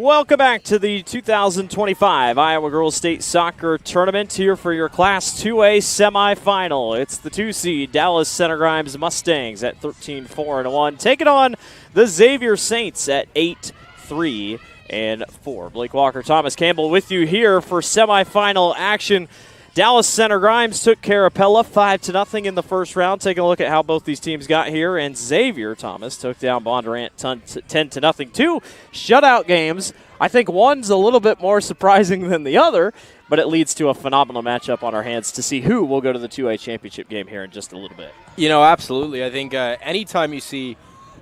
Welcome back to the 2025 Iowa Girls State Soccer Tournament, here for your Class 2A semifinal. It's the 2 seed Dallas Center Grimes Mustangs at 13-4-1, taking on the Xavier Saints at 8-3-4. Blake Walker, Thomas Campbell with you here for semifinal action. Dallas Center Grimes took care of Pella 5-0 in the first round. Taking a look at how both these teams got here. And Xavier, Thomas, took down Bondurant 10-0. Two shutout games. I think one's a little bit more surprising than the other, but it leads to a phenomenal matchup on our hands to see who will go to the 2A championship game here in just a little bit. You know, absolutely. I think anytime you see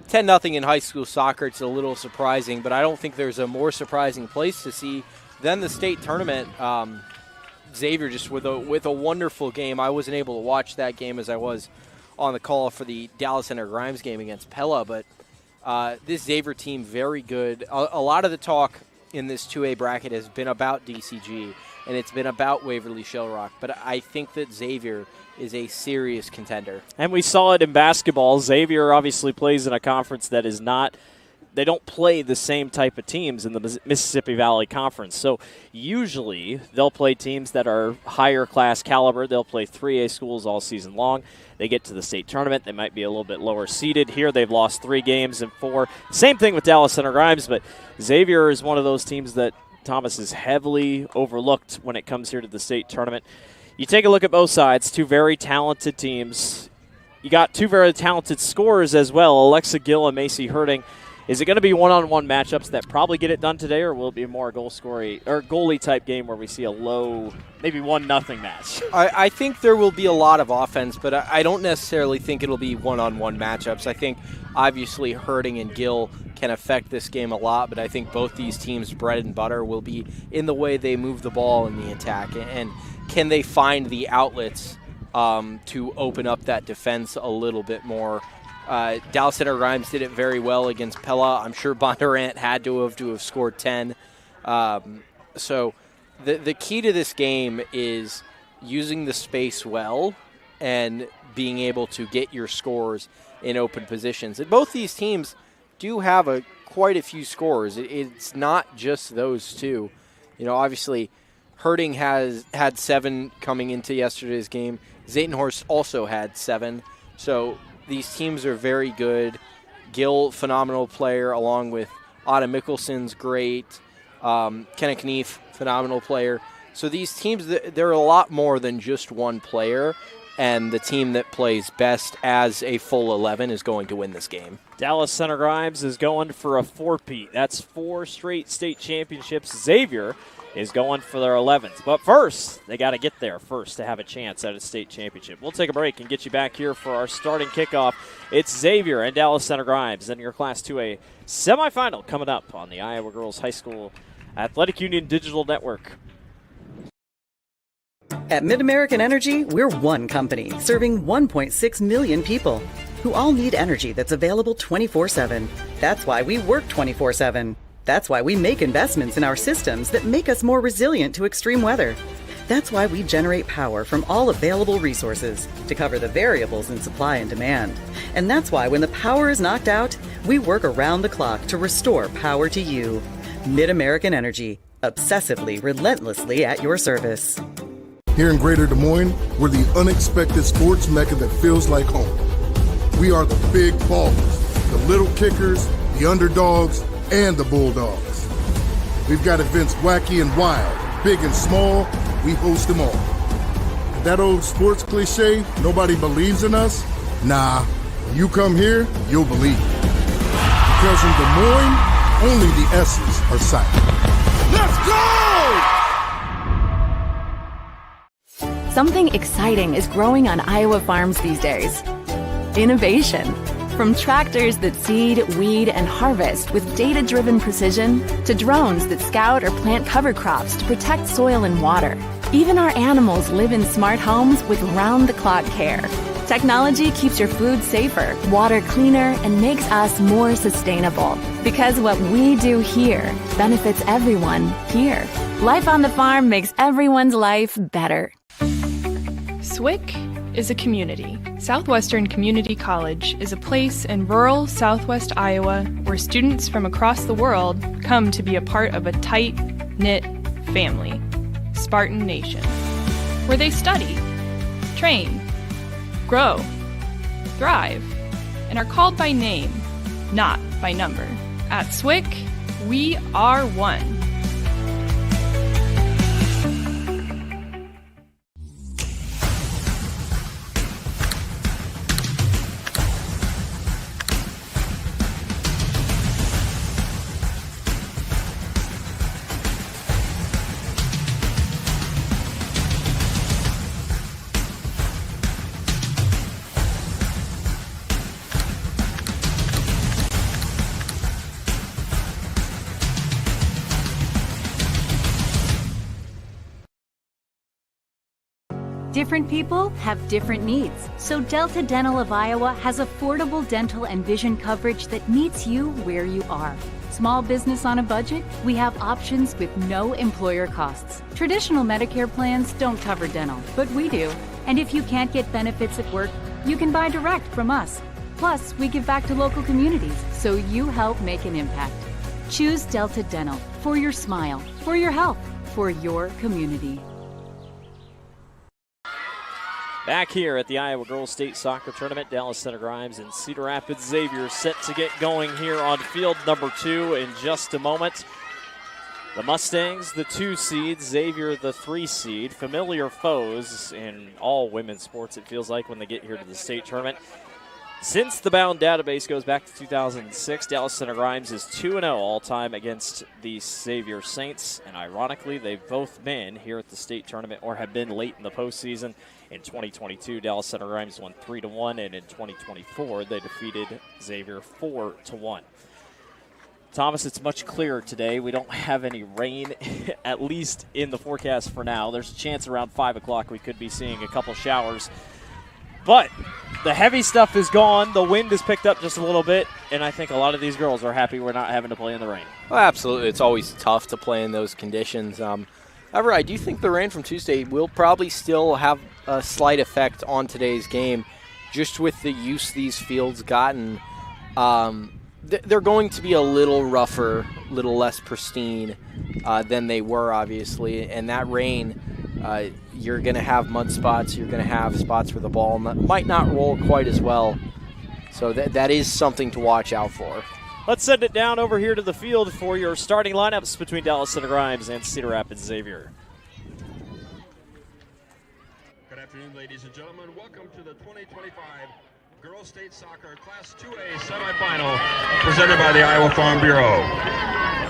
10-0 in high school soccer, it's a little surprising, but I don't think there's a more surprising place to see than the state tournament. Xavier just with a wonderful game. I wasn't able to watch that game as I was on the call for the Dallas Center Grimes game against Pella, but this Xavier team, very good. A lot of the talk in this 2A bracket has been about DCG, and it's been about Waverly Shellrock, but I think that Xavier is a serious contender. And we saw it in basketball. Xavier obviously plays in a conference that is not – they don't play the same type of teams in the Mississippi Valley Conference. So usually they'll play teams that are higher class caliber. They'll play 3A schools all season long. They get to the state tournament. They might be a little bit lower seeded. Here they've lost 3 games in 4. Same thing with Dallas Center Grimes, but Xavier is one of those teams that Thomas is heavily overlooked when it comes here to the state tournament. You take a look at both sides, 2 very talented teams. You got 2 very talented scorers as well, Alexa Gill and Macy Herding. Is it going to be one-on-one matchups that probably get it done today, or will it be a more goalie type game where we see a low, maybe 1-0 match? I think there will be a lot of offense, but I don't necessarily think it'll be one-on-one matchups. I think obviously Herding and Gill can affect this game a lot, but I think both these teams' bread and butter will be in the way they move the ball in the attack, and can they find the outlets to open up that defense a little bit more. Dallas Center Grimes did it very well against Pella. I'm sure Bondurant had to have scored 10. So the key to this game is using the space well and being able to get your scores in open positions. And both these teams do have quite a few scores. It's not just those two. You know, obviously Herding had 7 coming into yesterday's game. Zaytenhorst also had 7. So these teams are very good. Gill, phenomenal player, along with Ada Mikkelson's great. Kenna Knief, phenomenal player. So these teams, they're a lot more than just one player, and the team that plays best as a full 11 is going to win this game. Dallas Center Grimes is going for a 4-peat. That's 4 straight state championships. Xavier is going for their 11th. But first, they got to get there first to have a chance at a state championship. We'll take a break and get you back here for our starting kickoff. It's Xavier and Dallas Center Grimes in your Class 2A semifinal coming up on the Iowa Girls High School Athletic Union Digital Network. At MidAmerican Energy, we're one company serving 1.6 million people who all need energy that's available 24/7. That's why we work 24/7. That's why we make investments in our systems that make us more resilient to extreme weather. That's why we generate power from all available resources to cover the variables in supply and demand. And that's why when the power is knocked out, we work around the clock to restore power to you. MidAmerican Energy, obsessively, relentlessly at your service. Here in Greater Des Moines, we're the unexpected sports mecca that feels like home. We are the big ballers, the little kickers, the underdogs, and the Bulldogs. We've got events wacky and wild, big and small, we host them all. That old sports cliche, nobody believes in us? Nah, when you come here, you'll believe. Because in Des Moines, only the S's are silent. Let's go! Something exciting is growing on Iowa farms these days. Innovation. From tractors that seed, weed, and harvest with data-driven precision to drones that scout or plant cover crops to protect soil and water. Even our animals live in smart homes with round-the-clock care. Technology keeps your food safer, water cleaner, and makes us more sustainable. Because what we do here benefits everyone here. Life on the farm makes everyone's life better. SWIC is a community. Southwestern Community College is a place in rural southwest Iowa where students from across the world come to be a part of a tight-knit family, Spartan Nation, where they study, train, grow, thrive, and are called by name, not by number. At SWIC, we are one. Different people have different needs, so Delta Dental of Iowa has affordable dental and vision coverage that meets you where you are. Small business on a budget? We have options with no employer costs. Traditional Medicare plans don't cover dental, but we do. And if you can't get benefits at work, you can buy direct from us. Plus, we give back to local communities, so you help make an impact. Choose Delta Dental for your smile, for your health, for your community. Back here at the Iowa Girls State Soccer Tournament, Dallas Center Grimes and Cedar Rapids Xavier set to get going here on field number 2 in just a moment. The Mustangs, the 2 seed, Xavier, the 3 seed. Familiar foes in all women's sports, it feels like, when they get here to the state tournament. Since the Bound database goes back to 2006, Dallas Center Grimes is 2-0 all-time against the Xavier Saints. And ironically, they've both been here at the state tournament or have been late in the postseason. In 2022, Dallas Center Grimes won 3-1, and in 2024, they defeated Xavier 4-1. Thomas, it's much clearer today. We don't have any rain, at least in the forecast for now. There's a chance around 5 o'clock we could be seeing a couple showers. But the heavy stuff is gone. The wind has picked up just a little bit, and I think a lot of these girls are happy we're not having to play in the rain. Well, absolutely. It's always tough to play in those conditions. However, I do think the rain from Tuesday will probably still have a slight effect on today's game, just with the use these fields gotten. They're going to be a little rougher, a little less pristine than they were, obviously. And that rain, you're going to have mud spots. You're going to have spots where the ball might not roll quite as well. So that is something to watch out for. Let's send it down over here to the field for your starting lineups between Dallas Center Grimes and Cedar Rapids Xavier. Good afternoon, ladies and gentlemen. Welcome to the 2025 Girls State Soccer Class 2A Semifinal presented by the Iowa Farm Bureau.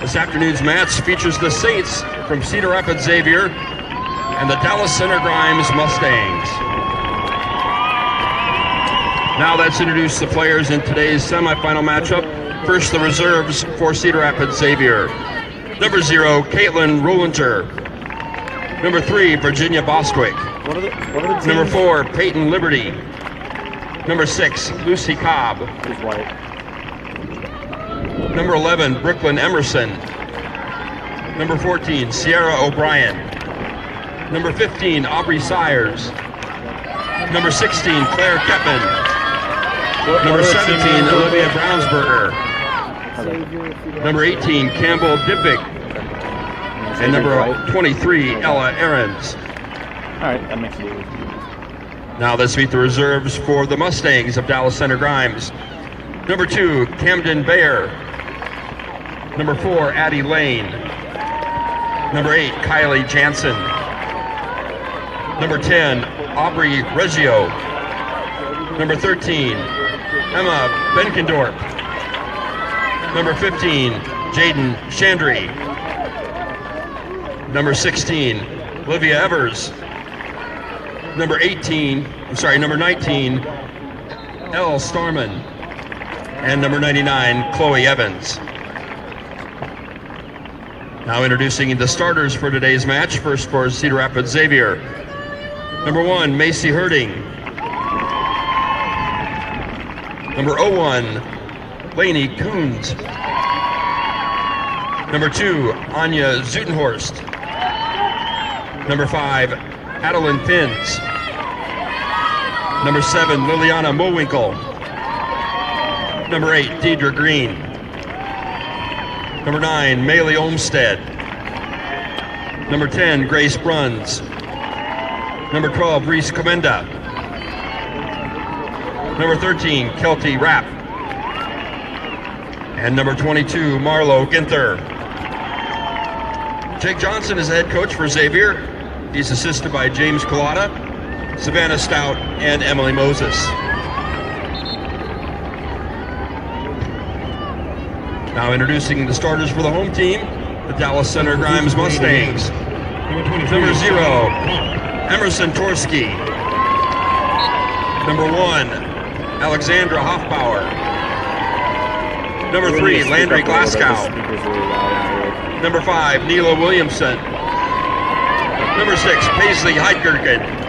This afternoon's match features the Saints from Cedar Rapids Xavier and the Dallas Center Grimes Mustangs. Now let's introduce the players in today's semifinal matchup. First, the reserves for Cedar Rapids Xavier. Number 0, Caitlin Rollinger. Number 3, Virginia Bostwick. Number 4, Peyton Liberty. Number 6, Lucy Cobb. Number 11, Brooklyn Emerson. Number 14, Sierra O'Brien. Number 15, Aubrey Sires. Number 16, Claire Kepman. Number 17, Olivia Brownsberger. Number 18, Campbell Dibbick. And number 23, Ella Ahrens. All right, that makes sense. Now let's meet the reserves for the Mustangs of Dallas Center Grimes. Number 2, Camden Bayer. Number 4, Addie Lane. Number 8, Kylie Jansen. Number 10, Aubrey Reggio. Number 13, Emma Benkendorp. Number 15, Jaden Chandry. Number 16, Olivia Evers. Number 19, Elle Starman. And number 99, Chloe Evans. Now introducing the starters for today's match. First for Cedar Rapids Xavier. Number 1, Macy Herding. Number 01, Lainey Coons. Number 2, Anya Zutenhorst. Number 5, Adeline Finns. Number 7, Liliana Mowinkle. Number 8, Deidre Green. Number 9, Maylee Olmstead. Number 10, Grace Bruns. Number 12, Reese Comenda. Number 13, Kelty Rapp. And number 22, Marlo Ginther. Jake Johnson is the head coach for Xavier. He's assisted by James Collada, Savannah Stout, and Emily Moses. Now introducing the starters for the home team, the Dallas Center Grimes Mustangs. Number 0, Emerson Torski. Number 1, Alexandra Hoffbauer. Number 3, Landry Glasgow. Number 5, Neela Williamson. Number 6, Paisley Heidgergen.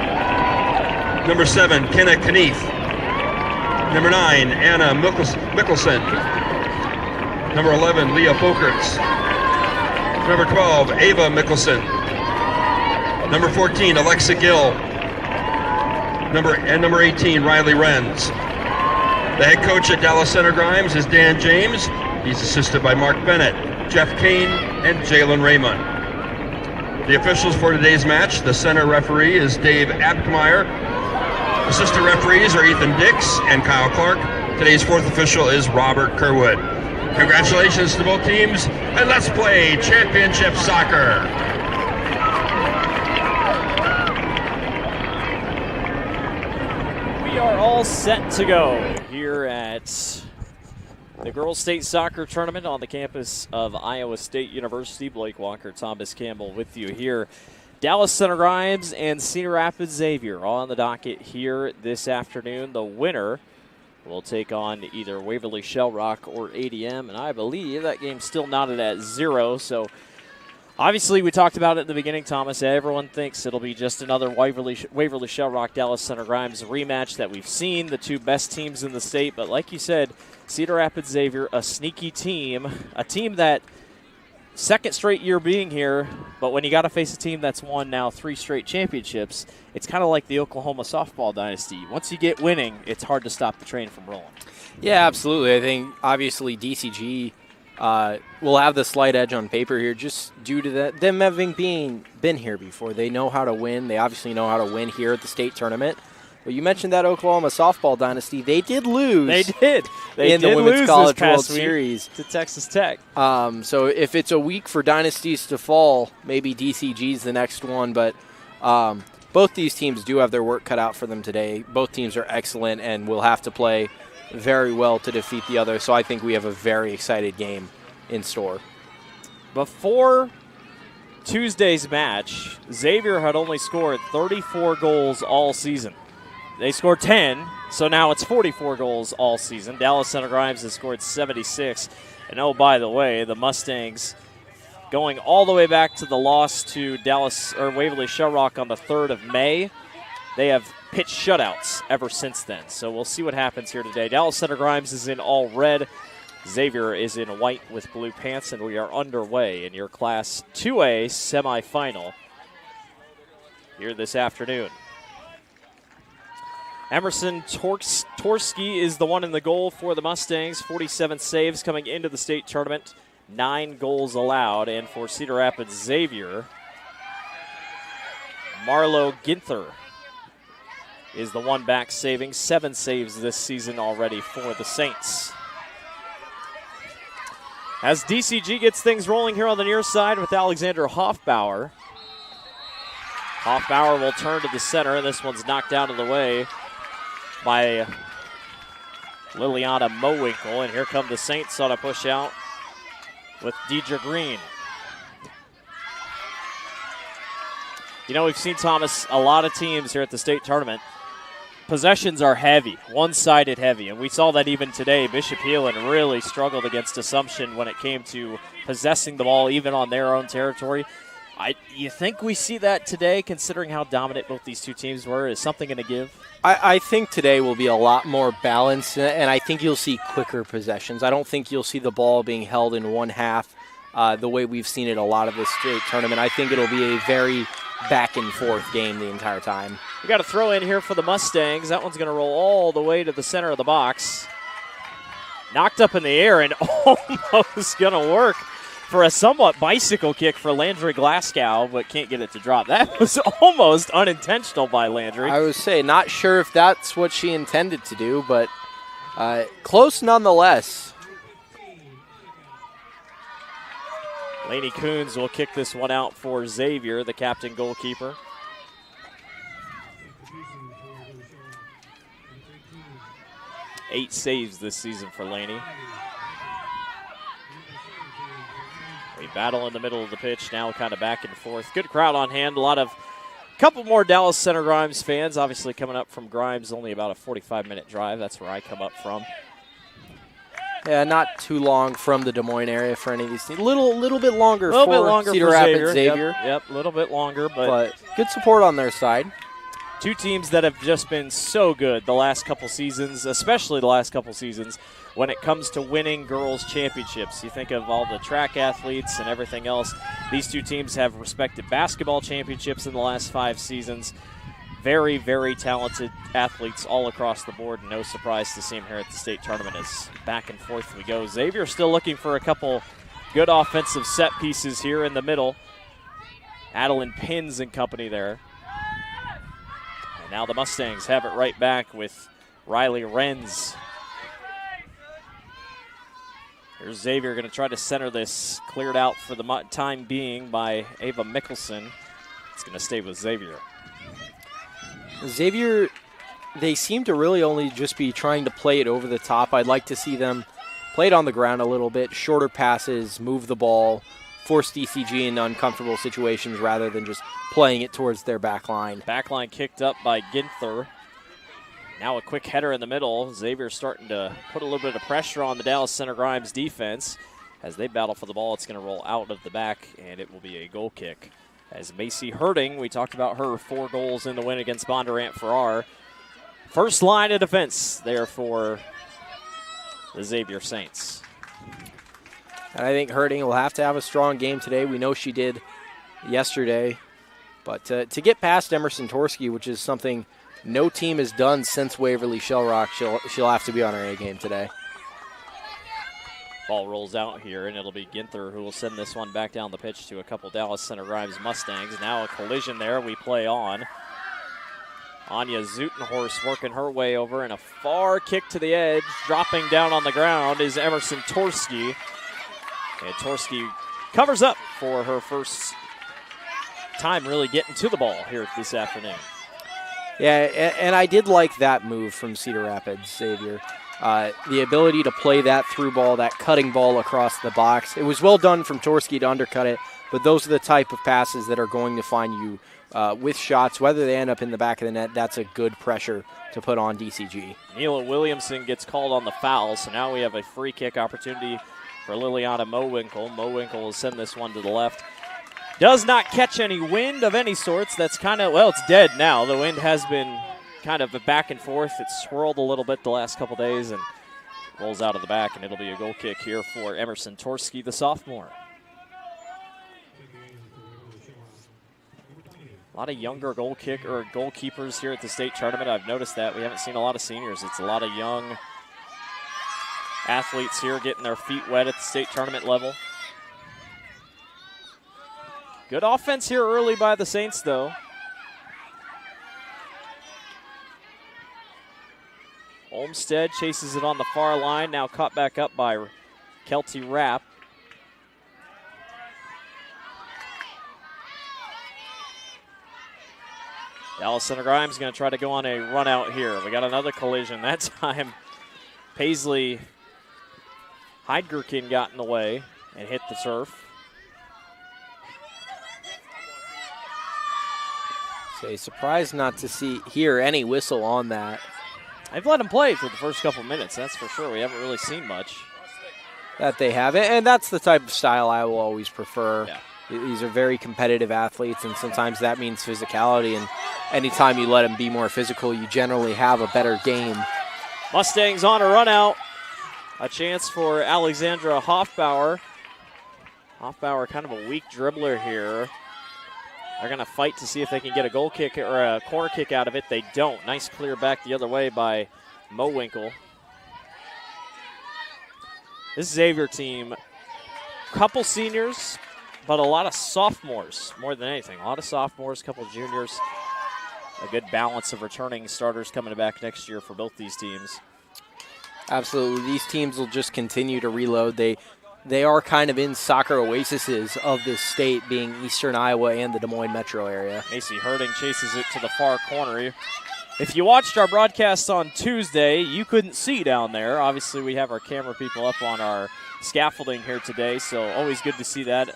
Number 7, Kenna Kneef. Number 9, Anna Mickelson. Number 11, Leah Folkerts. Number 12, Ava Mickelson. Number 14, Alexa Gill. Number 18, Riley Renz. The head coach at Dallas Center Grimes is Dan James. He's assisted by Mark Bennett, Jeff Kane, and Jalen Raymond. The officials for today's match, the center referee is Dave Abtmeyer. Assistant referees are Ethan Dix and Kyle Clark. Today's fourth official is Robert Kerwood. Congratulations to both teams, and let's play championship soccer. We are all set to go here at the Girls State Soccer Tournament on the campus of Iowa State University. Blake Walker, Thomas Campbell with you here. Dallas Center Grimes and Cedar Rapids Xavier on the docket here this afternoon. The winner will take on either Waverly Shell Rock or ADM, and I believe that game's still knotted at 0. So obviously we talked about it in the beginning, Thomas. Everyone thinks it'll be just another Waverly Shell Rock Dallas Center Grimes rematch that we've seen, the two best teams in the state. But like you said, Cedar Rapids Xavier, a sneaky team, a team that second straight year being here, but when you got to face a team that's won now 3 straight championships, it's kind of like the Oklahoma softball dynasty. Once you get winning, it's hard to stop the train from rolling. Yeah, absolutely. I think obviously DCG will have the slight edge on paper here just due to them having been here before. They know how to win. They obviously know how to win here at the state tournament. But you mentioned that Oklahoma softball dynasty. They did lose. They did. They in did the Women's College World week Series to Texas Tech. So if it's a week for dynasties to fall, maybe DCG's the next one. But both these teams do have their work cut out for them today. Both teams are excellent and will have to play very well to defeat the other. So I think we have a very excited game in store. Before Tuesday's match, Xavier had only scored 34 goals all season. They scored 10, so now it's 44 goals all season. Dallas Center Grimes has scored 76. And oh, by the way, the Mustangs going all the way back to the loss to Waverly Shell Rock on the 3rd of May. They have pitched shutouts ever since then. So we'll see what happens here today. Dallas Center Grimes is in all red. Xavier is in white with blue pants, and we are underway in your Class 2A semifinal here this afternoon. Emerson Torski is the one in the goal for the Mustangs. 47 saves coming into the state tournament. 9 goals allowed. And for Cedar Rapids Xavier, Marlo Ginther is the one back saving. 7 saves this season already for the Saints. As DCG gets things rolling here on the near side with Alexander Hoffbauer. Hoffbauer will turn to the center, and this one's knocked out of the way by Liliana Mowinkle. And here come the Saints on a push out with Deidre Green. You know, we've seen, Thomas, a lot of teams here at the state tournament. Possessions are heavy, one-sided heavy, and we saw that even today. Bishop Heelan really struggled against Assumption when it came to possessing the ball even on their own territory. You think we see that today, considering how dominant both these two teams were? Is something going to give? I think today will be a lot more balanced, and I think you'll see quicker possessions. I don't think you'll see the ball being held in one half the way we've seen it a lot of this state tournament. I think it'll be a very back and forth game the entire time. We got a throw in here for the Mustangs. That one's going to roll all the way to the center of the box. Knocked up in the air and almost going to work for a somewhat bicycle kick for Landry Glasgow, but can't get it to drop. That was almost unintentional by Landry. I was saying, not sure if that's what she intended to do, but close nonetheless. Lainey Coons will kick this one out for Xavier, the captain goalkeeper. Eight saves this season for Lainey. We battle in the middle of the pitch, now kind of back and forth. Good crowd on hand, couple more Dallas Center Grimes fans, obviously coming up from Grimes, only about a 45-minute drive. That's where I come up from. Yeah, not too long from the Des Moines area for any of these teams. Little bit longer for Cedar Rapids Xavier. Yep, a little bit longer, but good support on their side. Two teams that have just been so good the last couple seasons, especially the last couple seasons, when it comes to winning girls' championships. You think of all the track athletes and everything else. These two teams have respected basketball championships in the last 5 seasons. Very, very talented athletes all across the board. No surprise to see them here at the state tournament as back and forth we go. Xavier still looking for a couple good offensive set pieces here in the middle. Adeline Pins and company there. And now the Mustangs have it right back with Riley Renz. Here's Xavier going to try to center this. Cleared out for the time being by Ava Mickelson. It's going to stay with Xavier. Xavier, they seem to really only just be trying to play it over the top. I'd like to see them play it on the ground a little bit, shorter passes, move the ball, force DCG into uncomfortable situations rather than just playing it towards their back line. Back line kicked up by Ginther. Now a quick header in the middle. Xavier starting to put a little bit of pressure on the Dallas Center Grimes defense. As they battle for the ball, it's going to roll out of the back, and it will be a goal kick. As Macy Herding, we talked about her 4 goals in the win against Bondurant Farrar. First line of defense there for the Xavier Saints. And I think Herding will have to have a strong game today. We know she did yesterday. But to get past Emerson Torski, which is something no team has done since Waverly Shellrock, she'll have to be on her A game today. Ball rolls out here, and it'll be Ginther who will send this one back down the pitch to a couple Dallas Center Grimes Mustangs. Now a collision there. We play on. Anya Zutenhorst working her way over, and a far kick to the edge. Dropping down on the ground is Emerson Torski. And Torski covers up for her first time really getting to the ball here this afternoon. Yeah, and I did like that move from Cedar Rapids, Xavier. The ability to play that through ball, that cutting ball across the box. It was well done from Torski to undercut it, but those are the type of passes that are going to find you with shots. Whether they end up in the back of the net, that's a good pressure to put on DCG. Neela Williamson gets called on the foul, so now we have a free kick opportunity for Liliana Mowinkle. Mowinkle will send this one to the left. Does not catch any wind of any sorts. That's kind of, well, it's dead now. The wind has been kind of back and forth. It's swirled a little bit the last couple days and rolls out of the back, and it'll be a goal kick here for Emerson Torski, the sophomore. A lot of younger goalkeepers here at the state tournament. I've noticed that. We haven't seen a lot of seniors. It's a lot of young athletes here getting their feet wet at the state tournament level. Good offense here early by the Saints, though. Olmstead chases it on the far line, now caught back up by Kelty Rapp. Dallas Center Grimes going to try to go on a run out here. We got another collision. That time, Paisley Heidgerkin got in the way and hit the turf. So surprised not to hear any whistle on that. They've let him play for the first couple minutes, that's for sure. We haven't really seen much. That they have, and that's the type of style I will always prefer. Yeah. These are very competitive athletes, and sometimes that means physicality, and anytime you let them be more physical, you generally have a better game. Mustangs on a run out. A chance for Alexandra Hoffbauer. Hoffbauer kind of a weak dribbler here. They're going to fight to see if they can get a goal kick or a corner kick out of it. They don't. Nice clear back the other way by Mowinkle. This Xavier team, couple seniors, but a lot of sophomores more than anything. A lot of sophomores, couple juniors. A good balance of returning starters coming back next year for both these teams. Absolutely. These teams will just continue to reload. They are kind of in soccer oases of this state, being Eastern Iowa and the Des Moines metro area. Macy Herding chases it to the far corner. If you watched our broadcast on Tuesday, you couldn't see down there. Obviously, we have our camera people up on our scaffolding here today, so always good to see that.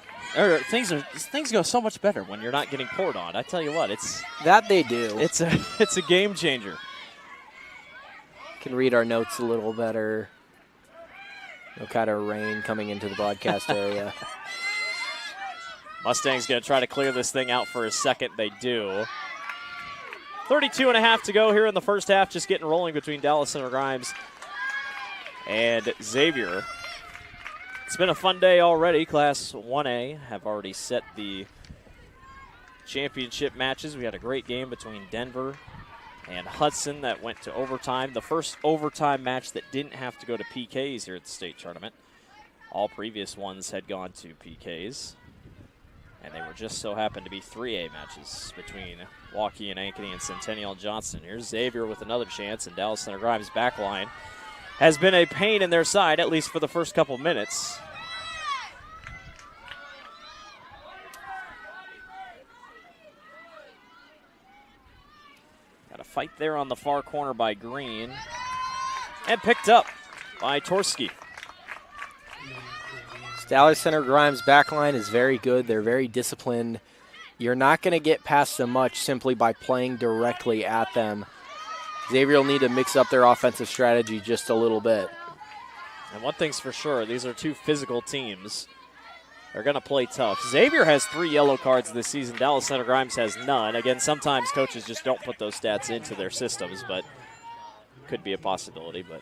Things go so much better when you're not getting poured on. I tell you what, it's that they do. It's a game changer. Can read our notes a little better. No kind of rain coming into the broadcast area. Mustangs going to try to clear this thing out for a second. They do. 32.5 to go here in the first half, just getting rolling between Dallas Center Grimes and Xavier. It's been a fun day already. Class 1A have already set the championship matches. We had a great game between Denver and Hudson that went to overtime. The first overtime match that didn't have to go to PKs here at the state tournament. All previous ones had gone to PKs. And they were just so happened to be 3A matches between Waukee and Ankeny and Centennial and Johnston. Here's Xavier with another chance, and Dallas Center Grimes' back line has been a pain in their side, at least for the first couple minutes. Got a fight there on the far corner by Green. And picked up by Torski. Dallas Center Grimes' backline is very good. They're very disciplined. You're not going to get past them much simply by playing directly at them. Xavier will need to mix up their offensive strategy just a little bit. And one thing's for sure, these are two physical teams. They're going to play tough. Xavier has 3 yellow cards this season. Dallas Center Grimes has none. Again, sometimes coaches just don't put those stats into their systems, but could be a possibility. But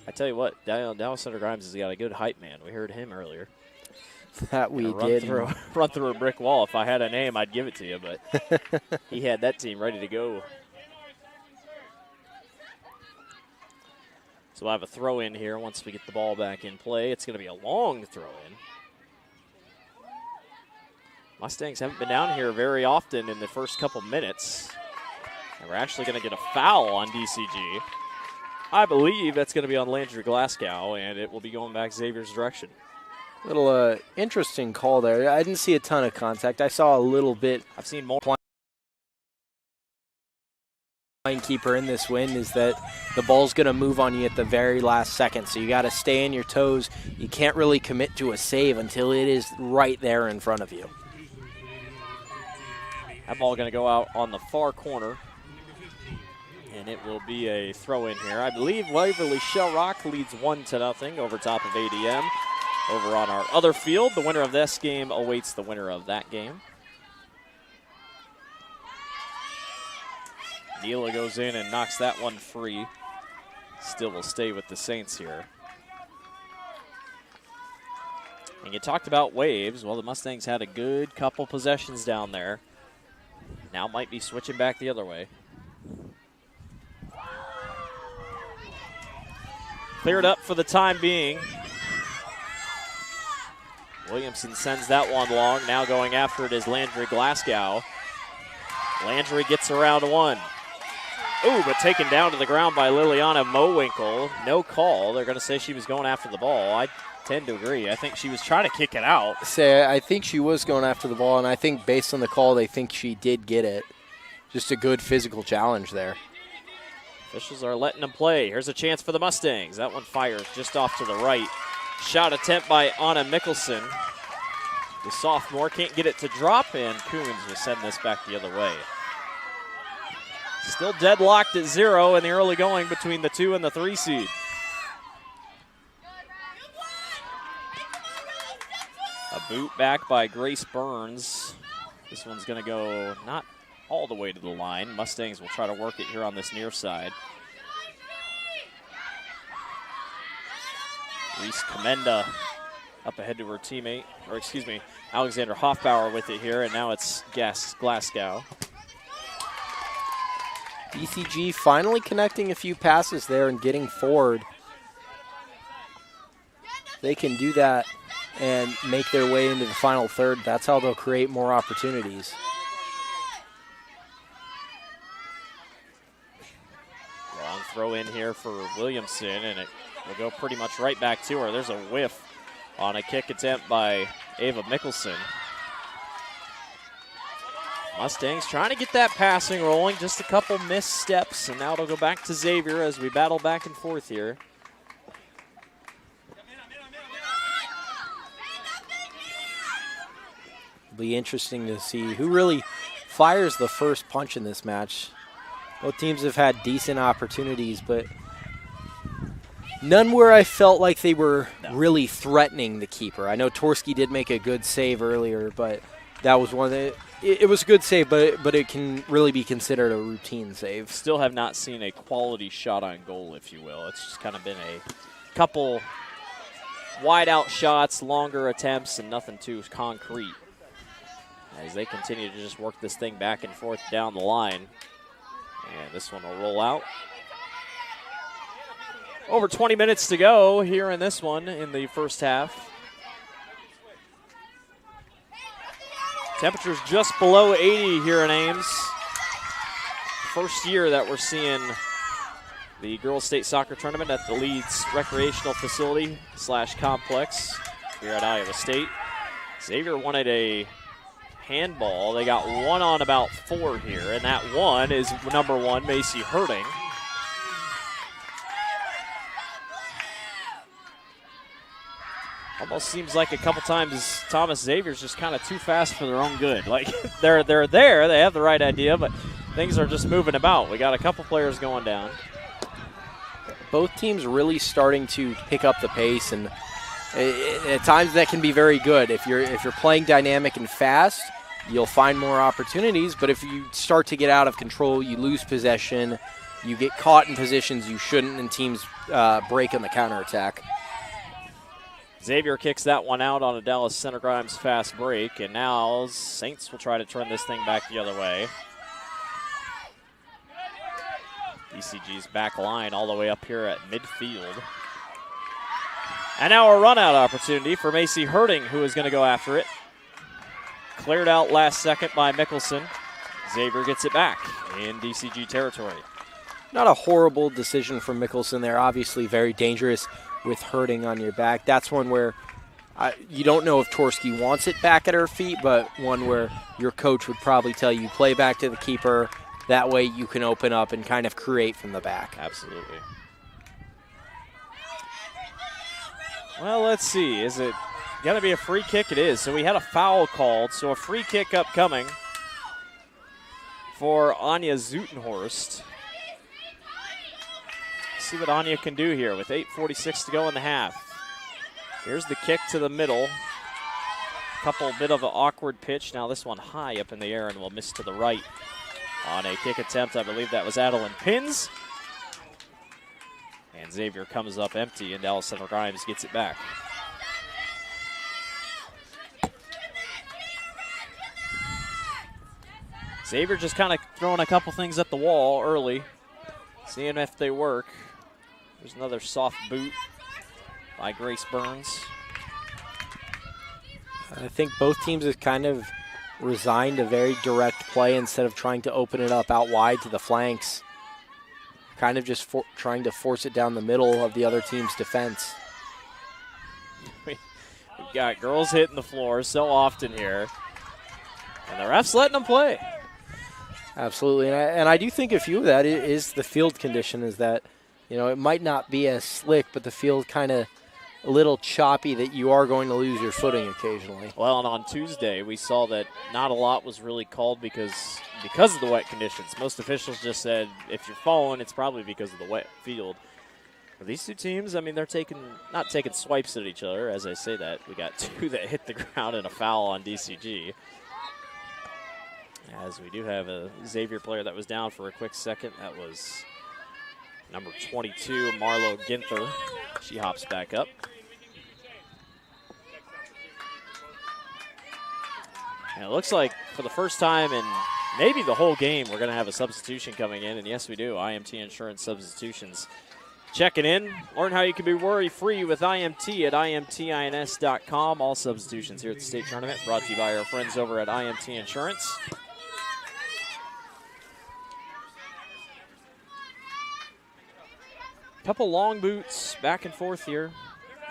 I tell you what, Dallas Center Grimes has got a good hype man. We heard him earlier. That we did. Run through a brick wall. If I had a name, I'd give it to you, but he had that team ready to go. So we'll have a throw in here once we get the ball back in play. It's going to be a long throw in. Mustangs haven't been down here very often in the first couple minutes. And we're actually going to get a foul on DCG. I believe that's going to be on Landry Glasgow, and it will be going back Xavier's direction. Little interesting call there. I didn't see a ton of contact. I saw a little bit. I've seen more. Keeper in this win is that the ball's going to move on you at the very last second, so you got to stay on your toes. You can't really commit to a save until it is right there in front of you. That ball going to go out on the far corner, and it will be a throw in here. I believe Waverly Shell Rock leads 1-0 over top of ADM. Over on our other field, the winner of this game awaits the winner of that game. Neela goes in and knocks that one free. Still will stay with the Saints here. And you talked about waves. Well, the Mustangs had a good couple possessions down there. Now might be switching back the other way. Cleared up for the time being. Williamson sends that one long. Now going after it is Landry Glasgow. Landry gets around one. Ooh, but taken down to the ground by Liliana Mowinkle. No call. They're going to say she was going after the ball. I tend to agree. I think she was trying to kick it out. I think she was going after the ball, and I think based on the call, they think she did get it. Just a good physical challenge there. Officials are letting them play. Here's a chance for the Mustangs. That one fires just off to the right. Shot attempt by Anna Mickelson. The sophomore can't get it to drop, and Coons will send this back the other way. Still deadlocked at 0 in the early going between the 2 and the 3 seed. A boot back by Grace Burns. This one's going to go not all the way to the line. Mustangs will try to work it here on this near side. Reese Commenda up ahead to her teammate, or excuse me, Alexander Hoffbauer with it here, and now it's Glasgow. DCG finally connecting a few passes there and getting forward. They can do that and make their way into the final third. That's how they'll create more opportunities. Long throw in here for Williamson, and it will go pretty much right back to her. There's a whiff on a kick attempt by Ava Mickelson. Mustangs trying to get that passing rolling, just a couple missteps, and now it'll go back to Xavier as we battle back and forth here. It'll be interesting to see who really fires the first punch in this match. Both teams have had decent opportunities, but none where I felt like they were really threatening the keeper. I know Torski did make a good save earlier, but that was one that it was a good save, but it can really be considered a routine save. Still have not seen a quality shot on goal, if you will. It's just kind of been a couple wide out shots, longer attempts, and nothing too concrete as they continue to just work this thing back and forth down the line. And this one will roll out. Over 20 minutes to go here in this one in the first half. Temperatures just below 80 here in Ames. First year that we're seeing the girls' state soccer tournament at the Leeds Recreational Facility / Complex here at Iowa State. Xavier wanted a handball. They got one on about 4 here, and that one is number 1, Macy Herding. Almost seems like a couple times Thomas Xavier's just kind of too fast for their own good. Like they're there, they have the right idea, but things are just moving about. We got a couple players going down. Both teams really starting to pick up the pace, and at times that can be very good. If you're playing dynamic and fast, you'll find more opportunities, but if you start to get out of control, you lose possession, you get caught in positions you shouldn't, and teams break on the counterattack. Xavier kicks that one out on a Dallas Center Grimes fast break, and now Saints will try to turn this thing back the other way. DCG's back line all the way up here at midfield. And now a run-out opportunity for Macy Herding, who is going to go after it. Cleared out last second by Mickelson. Xavier gets it back in DCG territory. Not a horrible decision from Mickelson there. Obviously very dangerous with Herding on your back. That's one where you don't know if Torski wants it back at her feet, but one where your coach would probably tell you, play back to the keeper. That way you can open up and kind of create from the back. Absolutely. Well, let's see. Is it going to be a free kick? It is. So we had a foul called, so a free kick upcoming for Anya Zutenhorst. See what Anya can do here with 8:46 to go in the half. Here's the kick to the middle. Couple bit of an awkward pitch. Now this one high up in the air and will miss to the right. On a kick attempt, I believe that was Adeline Pins. And Xavier comes up empty, and Dallas Center Grimes gets it back. Xavier just kind of throwing a couple things at the wall early, seeing if they work. There's another soft boot by Grace Burns. I think both teams have kind of resigned a very direct play instead of trying to open it up out wide to the flanks. Kind of just trying to force it down the middle of the other team's defense. We've got girls hitting the floor so often here, and the ref's letting them play. Absolutely, and I do think a few of that is the field condition, is that, you know, it might not be as slick, but the field kind of a little choppy that you are going to lose your footing occasionally. Well, and on Tuesday we saw that not a lot was really called because of the wet conditions. Most officials just said if you're falling, it's probably because of the wet field. For these two teams, I mean, they're not taking swipes at each other. As I say that, we got 2 that hit the ground and a foul on DCG. As we do have a Xavier player that was down for a quick second. That was number 22, Marlo Ginther. She hops back up. And it looks like for the first time in maybe the whole game, we're going to have a substitution coming in. And yes, we do. IMT Insurance Substitutions checking in. Learn how you can be worry-free with IMT at imtins.com. All substitutions here at the state tournament brought to you by our friends over at IMT Insurance. Couple long boots back and forth here.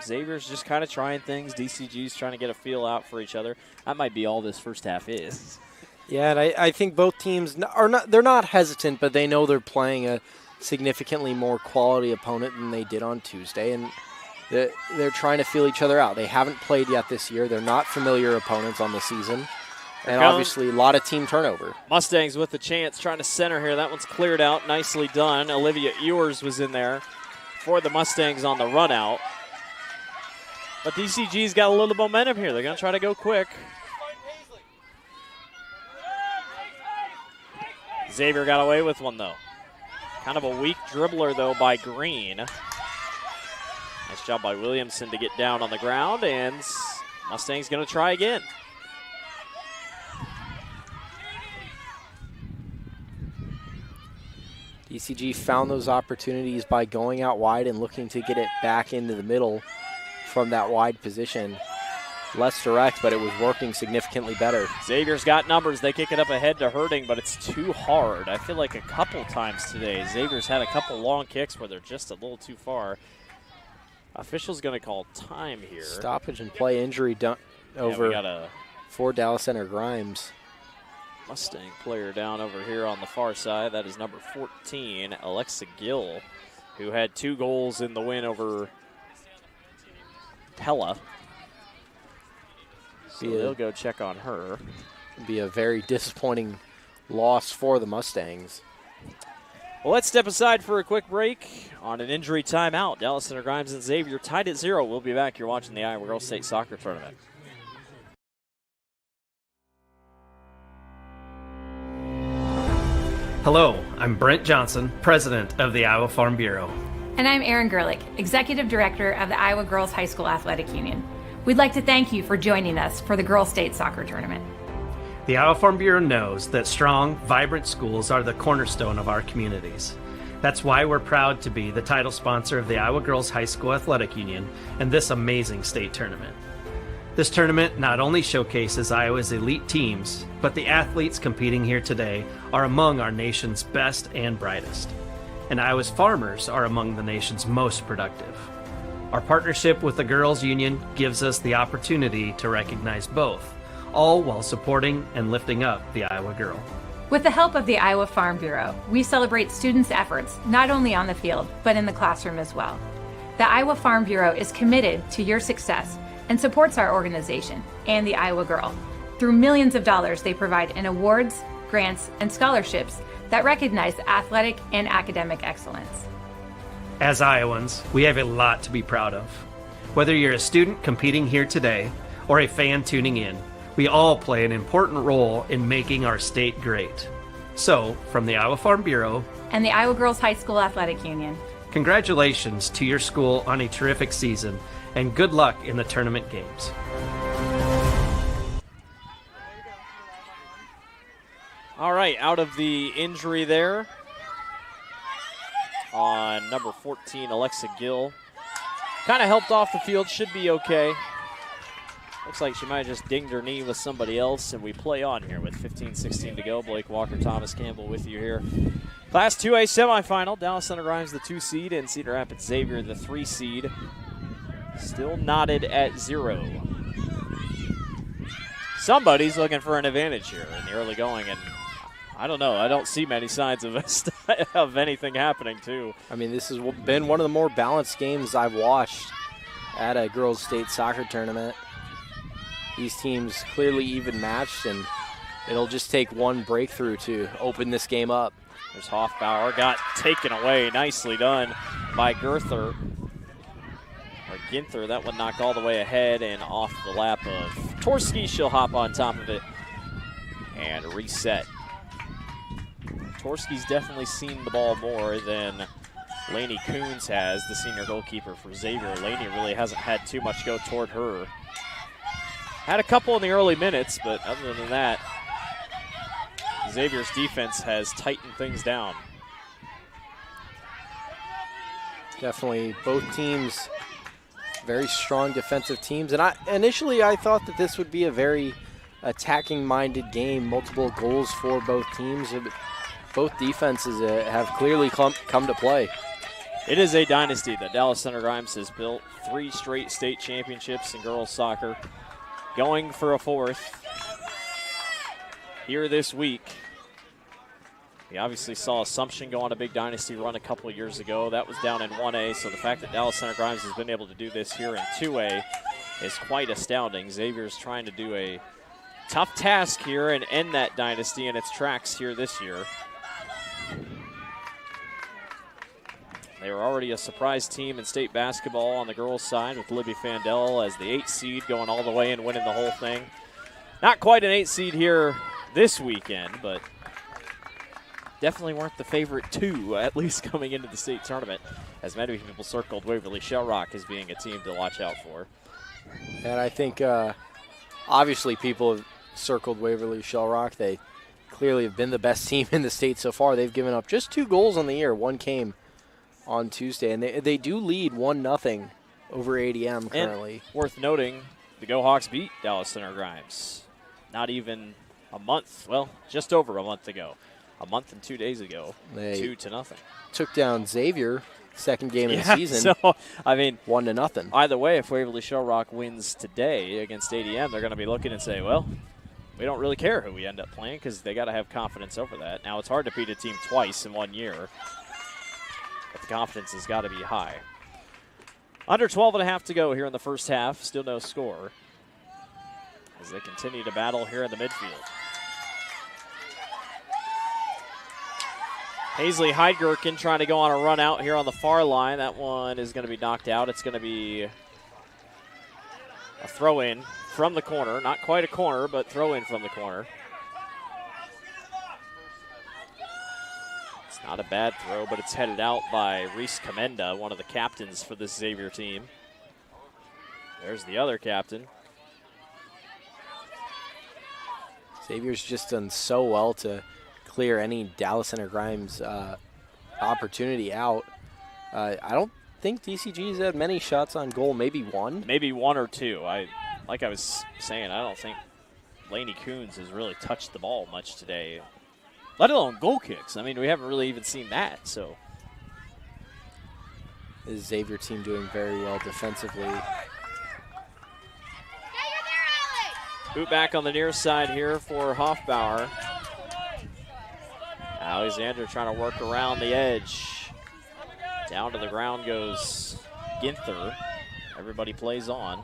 Xavier's just kind of trying things. DCG's trying to get a feel out for each other. That might be all this first half is. Yeah, and I think both teams they're not hesitant, but they know they're playing a significantly more quality opponent than they did on Tuesday, and they're trying to feel each other out. They haven't played yet this year. They're not familiar opponents on the season, and obviously a lot of team turnover. Mustangs with the chance, trying to center here. That one's cleared out. Nicely done. Olivia Ewers was in there for the Mustangs on the run out. But DCG's got a little momentum here. They're going to try to go quick. Xavier got away with one, though. Kind of a weak dribbler, though, by Green. Nice job by Williamson to get down on the ground, and Mustang's going to try again. DCG found those opportunities by going out wide and looking to get it back into the middle from that wide position. Less direct, but it was working significantly better. Xavier's got numbers. They kick it up ahead to Herding, but it's too hard. I feel like a couple times today, Xavier's had a couple long kicks where they're just a little too far. Official's going to call time here. Stoppage and play injury over for Dallas Center Grimes. Mustang player down over here on the far side. That is number 14, Alexa Gill, who had 2 goals in the win over Pella. So they'll go check on her. Be a very disappointing loss for the Mustangs. Well, let's step aside for a quick break on an injury timeout. Dallas Center Grimes and Xavier tied at 0. We'll be back. You're watching the Iowa Girls State Soccer Tournament. Hello, I'm Brent Johnson, president of the Iowa Farm Bureau. And I'm Erin Gerlich, executive director of the Iowa Girls High School Athletic Union. We'd like to thank you for joining us for the Girls State Soccer Tournament. The Iowa Farm Bureau knows that strong, vibrant schools are the cornerstone of our communities. That's why we're proud to be the title sponsor of the Iowa Girls High School Athletic Union and this amazing state tournament. This tournament not only showcases Iowa's elite teams, but the athletes competing here today are among our nation's best and brightest. And Iowa's farmers are among the nation's most productive. Our partnership with the Girls Union gives us the opportunity to recognize both, all while supporting and lifting up the Iowa girl. With the help of the Iowa Farm Bureau, we celebrate students' efforts not only on the field, but in the classroom as well. The Iowa Farm Bureau is committed to your success and supports our organization and the Iowa girl. Through millions of dollars they provide in awards, grants, and scholarships that recognize athletic and academic excellence. As Iowans, we have a lot to be proud of. Whether you're a student competing here today or a fan tuning in, we all play an important role in making our state great. So, from the Iowa Farm Bureau and the Iowa Girls High School Athletic Union, congratulations to your school on a terrific season, and good luck in the tournament games. All right, out of the injury there on number 14, Alexa Gill. Kind of helped off the field, should be okay. Looks like she might have just dinged her knee with somebody else, and we play on here with 15-16 to go. Blake Walker, Thomas Campbell with you here. Class 2A semifinal, Dallas Center Grimes the 2 seed and Cedar Rapids Xavier the 3 seed. Still knotted at 0. Somebody's looking for an advantage here in the early going, and I don't know. I don't see many signs of anything happening, too. I mean, this has been one of the more balanced games I've watched at a girls' state soccer tournament. These teams clearly even matched, and it'll just take one breakthrough to open this game up. There's Hoffbauer, got taken away. Nicely done by Ginther. That one knocked all the way ahead and off the lap of Torski. She'll hop on top of it and reset. Torski's definitely seen the ball more than Lainey Coons has, the senior goalkeeper for Xavier. Lainey really hasn't had too much go toward her. Had a couple in the early minutes, but other than that, Xavier's defense has tightened things down. Definitely both teams very strong defensive teams. And initially I thought that this would be a very attacking-minded game, multiple goals for both teams. Both defenses have clearly come to play. It is a dynasty that Dallas Center Grimes has built. 3 straight state championships in girls soccer. Going for a 4th here this week. We obviously saw Assumption go on a big dynasty run a couple of years ago. That was down in 1A, so the fact that Dallas Center Grimes has been able to do this here in 2A is quite astounding. Xavier's trying to do a tough task here and end that dynasty in its tracks here this year. They were already a surprise team in state basketball on the girls' side with Libby Fandel as the 8th seed going all the way and winning the whole thing. Not quite an 8th seed here this weekend, but definitely weren't the favorite 2, at least coming into the state tournament, as many people circled Waverly Shell Rock as being a team to watch out for. And I think obviously people have circled Waverly Shell Rock. They clearly have been the best team in the state so far. They've given up just 2 goals on the year. One came on Tuesday, and they do lead 1-0 over ADM currently. And worth noting, the Go Hawks beat Dallas Center Grimes not even a month, well, just over a month ago. A month and 2 days ago, 2-0. Took down Xavier, second game of the season. So, I mean, 1-0. Either way, if Waverly Shell Rock wins today against ADM, they're going to be looking and say, well, we don't really care who we end up playing because they got to have confidence over that. Now, it's hard to beat a team twice in 1 year, but the confidence has got to be high. Under 12.5 to go here in the first half. Still no score as they continue to battle here in the midfield. Paisley Heidgerken trying to go on a run out here on the far line. That one is going to be knocked out. It's going to be a throw in from the corner. Not quite a corner, but throw in from the corner. It's not a bad throw, but it's headed out by Reese Commenda, one of the captains for this Xavier team. There's the other captain. Xavier's just done so well to clear any Dallas Center Grimes opportunity out. I don't think DCG's had many shots on goal, maybe one. Maybe 1 or 2. Like I was saying, I don't think Lainey Coons has really touched the ball much today, let alone goal kicks. I mean, we haven't really even seen that. So the Xavier team doing very well defensively. Boot back on the near side here for Hoffbauer. Alexander trying to work around the edge. Down to the ground goes Ginther. Everybody plays on.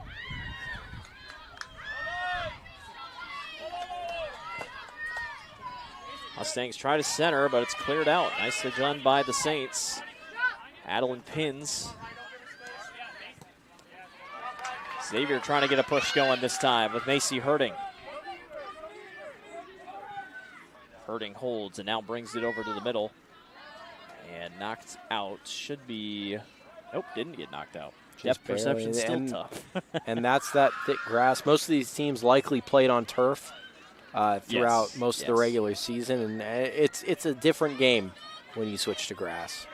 Mustangs try to center, but it's cleared out. Nicely done by the Saints. Adeline pins. Xavier trying to get a push going this time with Macy Herding. Herding holds and now brings it over to the middle. And knocked out. Should be, nope, didn't get knocked out. Depth perception still tough. And that's that thick grass. Most of these teams likely played on turf throughout most of the regular season. And it's a different game when you switch to grass.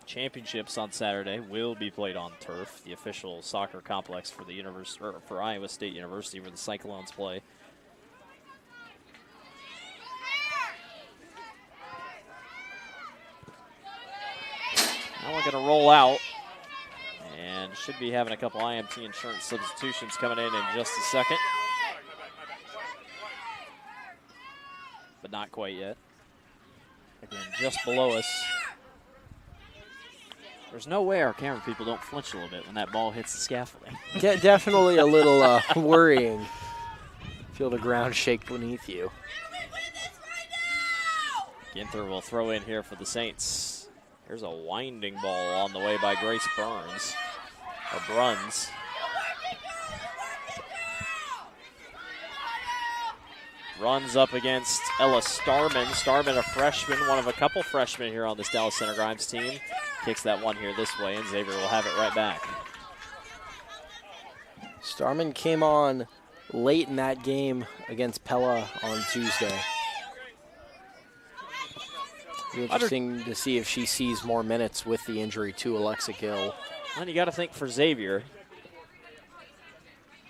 Championships on Saturday will be played on turf, the official soccer complex for the university, or for Iowa State University, where the Cyclones play. Now we're going to roll out, and should be having a couple IMT insurance substitutions coming in just a second, but not quite yet. Again, just below us. There's no way our camera people don't flinch a little bit when that ball hits the scaffolding. Definitely a little worrying. Feel the ground shake beneath you. Ginther will throw in here for the Saints. Here's a winding ball on the way by Grace Burns, or Bruns. Runs up against Ella Starman. Starman, a freshman, one of a couple freshmen here on this Dallas Center Grimes team. Kicks that one here this way, and Xavier will have it right back. Starman came on late in that game against Pella on Tuesday. Be interesting to see if she sees more minutes with the injury to Alexa Gill. And you got to think for Xavier,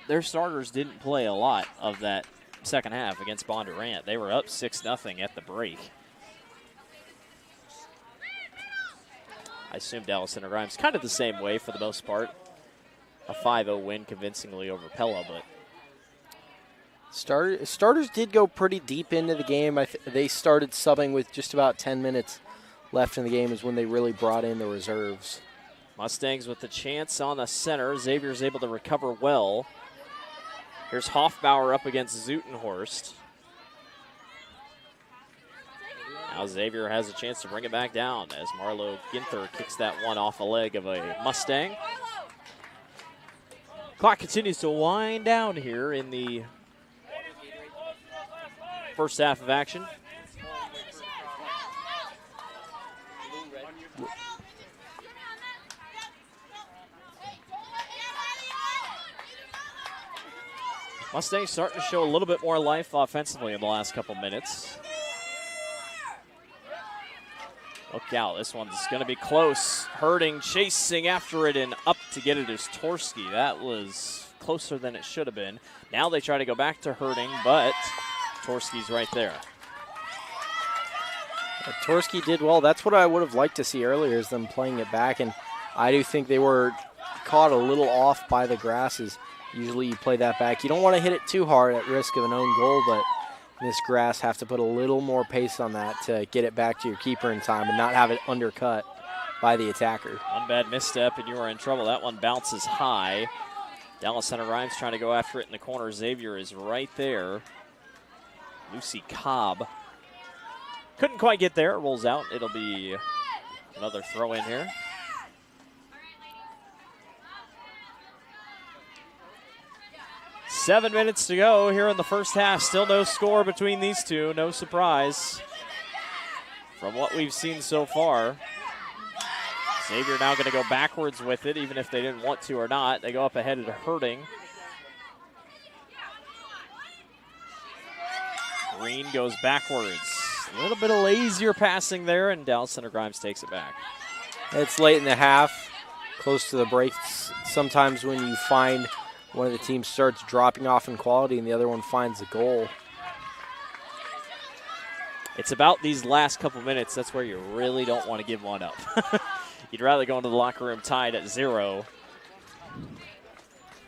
their starters didn't play a lot of that second half against Bondurant. They were up 6-0 at the break. I assume Dallas Center Grimes kind of the same way for the most part. A 5-0 win convincingly over Pella, but starters did go pretty deep into the game. They started subbing with just about 10 minutes left in the game is when they really brought in the reserves. Mustangs with the chance on the center. Xavier's able to recover well. Here's Hoffbauer up against Zutenhorst. Now Xavier has a chance to bring it back down as Marlo Ginther kicks that one off a leg of a Mustang. Clock continues to wind down here in the first half of action. Mustangs starting to show a little bit more life offensively in the last couple minutes. Look out, this one's going to be close. Herding, chasing after it, and up to get it is Torski. That was closer than it should have been. Now they try to go back to Herding, but Torski's right there. Torski did well. That's what I would have liked to see earlier, is them playing it back, and I do think they were caught a little off by the grasses. Usually you play that back. You don't want to hit it too hard at risk of an own goal, but in this grass have to put a little more pace on that to get it back to your keeper in time and not have it undercut by the attacker. One bad misstep and you are in trouble. That one bounces high. Dallas Center Grimes trying to go after it in the corner. Xavier is right there. Lucy Cobb couldn't quite get there. It rolls out. It'll be another throw in here. Seven minutes to go here in the first half. Still no score between these two. No surprise from what we've seen so far. Xavier now going to go backwards with it, even if they didn't want to or not. They go up ahead at Herding. Green goes backwards. A little bit of lazier passing there, and Dallas Center Grimes takes it back. It's late in the half, close to the breaks. Sometimes when you find one of the teams starts dropping off in quality and the other one finds a goal. It's about these last couple minutes. That's where you really don't want to give one up. You'd rather go into the locker room tied at 0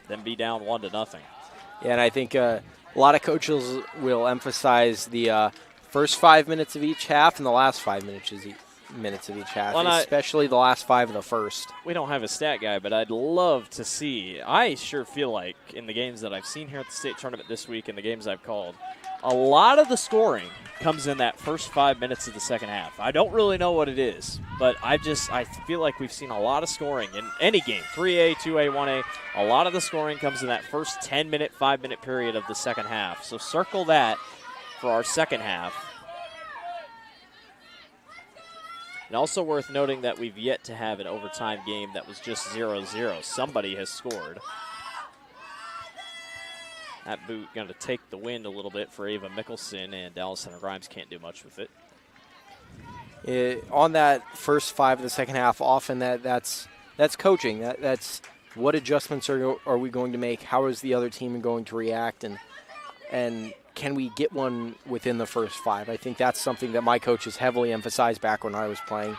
than be down 1-0. Yeah, and I think a lot of coaches will emphasize the first 5 minutes of each half and the last 5 minutes of each half, especially the last 5 of the first. We don't have a stat guy, but I'd love to see. I sure feel like in the games that I've seen here at the state tournament this week and the games I've called, a lot of the scoring comes in that first 5 minutes of the second half. I don't really know what it is, but I feel like we've seen a lot of scoring in any game, 3A, 2A, 1A. A lot of the scoring comes in that first 10-minute, 5-minute period of the second half. So circle that for our second half. And also worth noting that we've yet to have an overtime game that was just 0-0. Somebody has scored. That boot going to take the wind a little bit for Ava Mickelson, and Dallas Center Grimes can't do much with it. On that first 5 of the second half, often that's coaching. That's what adjustments are we going to make? How is the other team going to react? And can we get one within the first 5? I think that's something that my coaches heavily emphasized back when I was playing.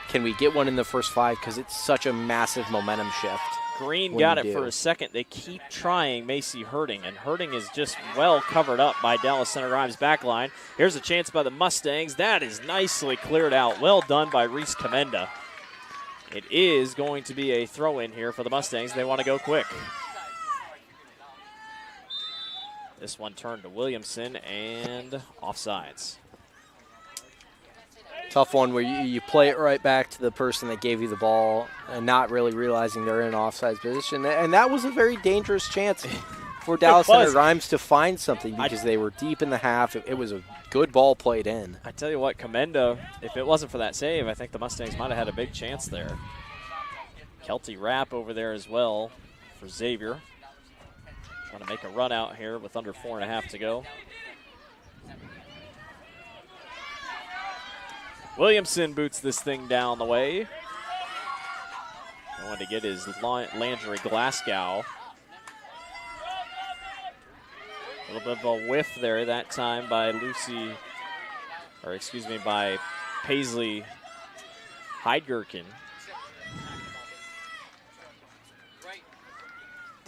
Can we get one in the first 5? Because it's such a massive momentum shift. Green got it for a second. They keep trying Macy Herding, and Herding is just well covered up by Dallas Center Grimes' backline. Here's a chance by the Mustangs. That is nicely cleared out. Well done by Reese Commenda. It is going to be a throw-in here for the Mustangs. They want to go quick. This one turned to Williamson and offsides. Tough one where you play it right back to the person that gave you the ball and not really realizing they're in an offside position. And that was a very dangerous chance for Dallas Center Grimes to find something because they were deep in the half. It was a good ball played in. I tell you what, Commenda, if it wasn't for that save, I think the Mustangs might have had a big chance there. Kelty Rapp over there as well for Xavier. Trying to make a run out here with under 4.5 to go. Williamson boots this thing down the way. Going to get his Landry Glasgow. A little bit of a whiff there that time by by Paisley Heidgerken.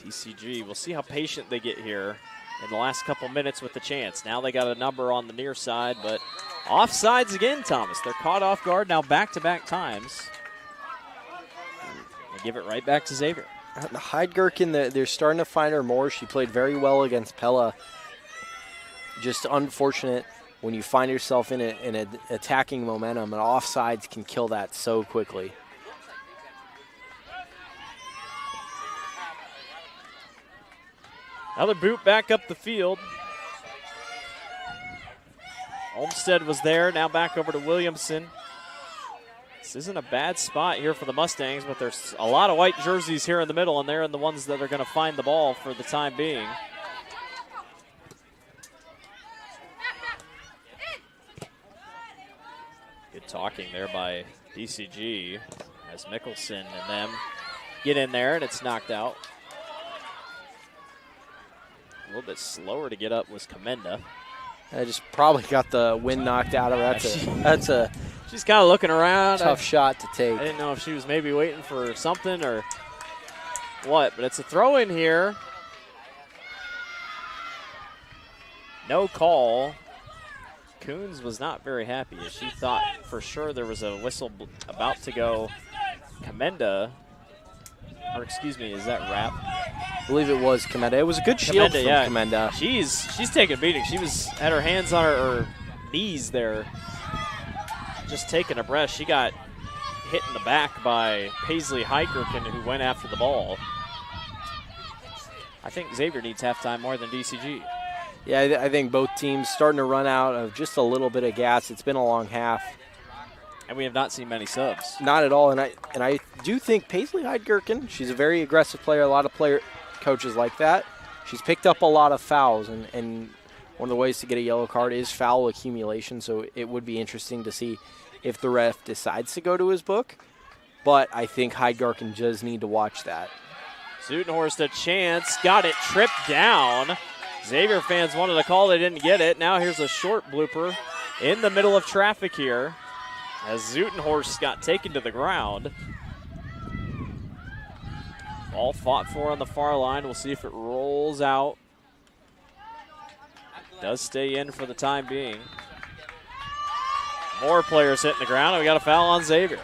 DCG, we'll see how patient they get here in the last couple minutes with the chance. Now they got a number on the near side, but offsides again, Thomas. They're caught off guard now back-to-back times. They give it right back to Xavier. Heidgerken, they're starting to find her more. She played very well against Pella. Just unfortunate when you find yourself in an attacking momentum, and offsides can kill that so quickly. Another boot back up the field. Olmstead was there, now back over to Williamson. This isn't a bad spot here for the Mustangs, but there's a lot of white jerseys here in the middle, and they're the ones that are going to find the ball for the time being. Good talking there by DCG as Mickelson and them get in there, and it's knocked out. A little bit slower to get up was Commenda. I just probably got the wind knocked out of her. That's a she's kind of looking around. Tough shot to take. I didn't know if she was maybe waiting for something or what, but it's a throw in here. No call. Coons was not very happy as she thought for sure there was a whistle about to go. Commenda, or excuse me, is that Rapp? I believe it was Commenda. It was a good shield from Commenda. She's taking a beating. She had her hands on her knees there, just taking a breath. She got hit in the back by Paisley Heidgerken, who went after the ball. I think Xavier needs halftime more than DCG. Yeah, I think both teams starting to run out of just a little bit of gas. It's been a long half. And we have not seen many subs. Not at all. And I do think Paisley Heidgerken, she's a very aggressive player. A lot of coaches like that. She's picked up a lot of fouls, and one of the ways to get a yellow card is foul accumulation, so it would be interesting to see if the ref decides to go to his book. But I think Heidgerken does need to watch that. Zutenhorst a chance, got it tripped down. Xavier fans wanted a call, they didn't get it. Now here's a short blooper in the middle of traffic here as Zutenhorst got taken to the ground. Ball fought for on the far line. We'll see if it rolls out. Does stay in for the time being. More players hitting the ground, and we got a foul on Xavier.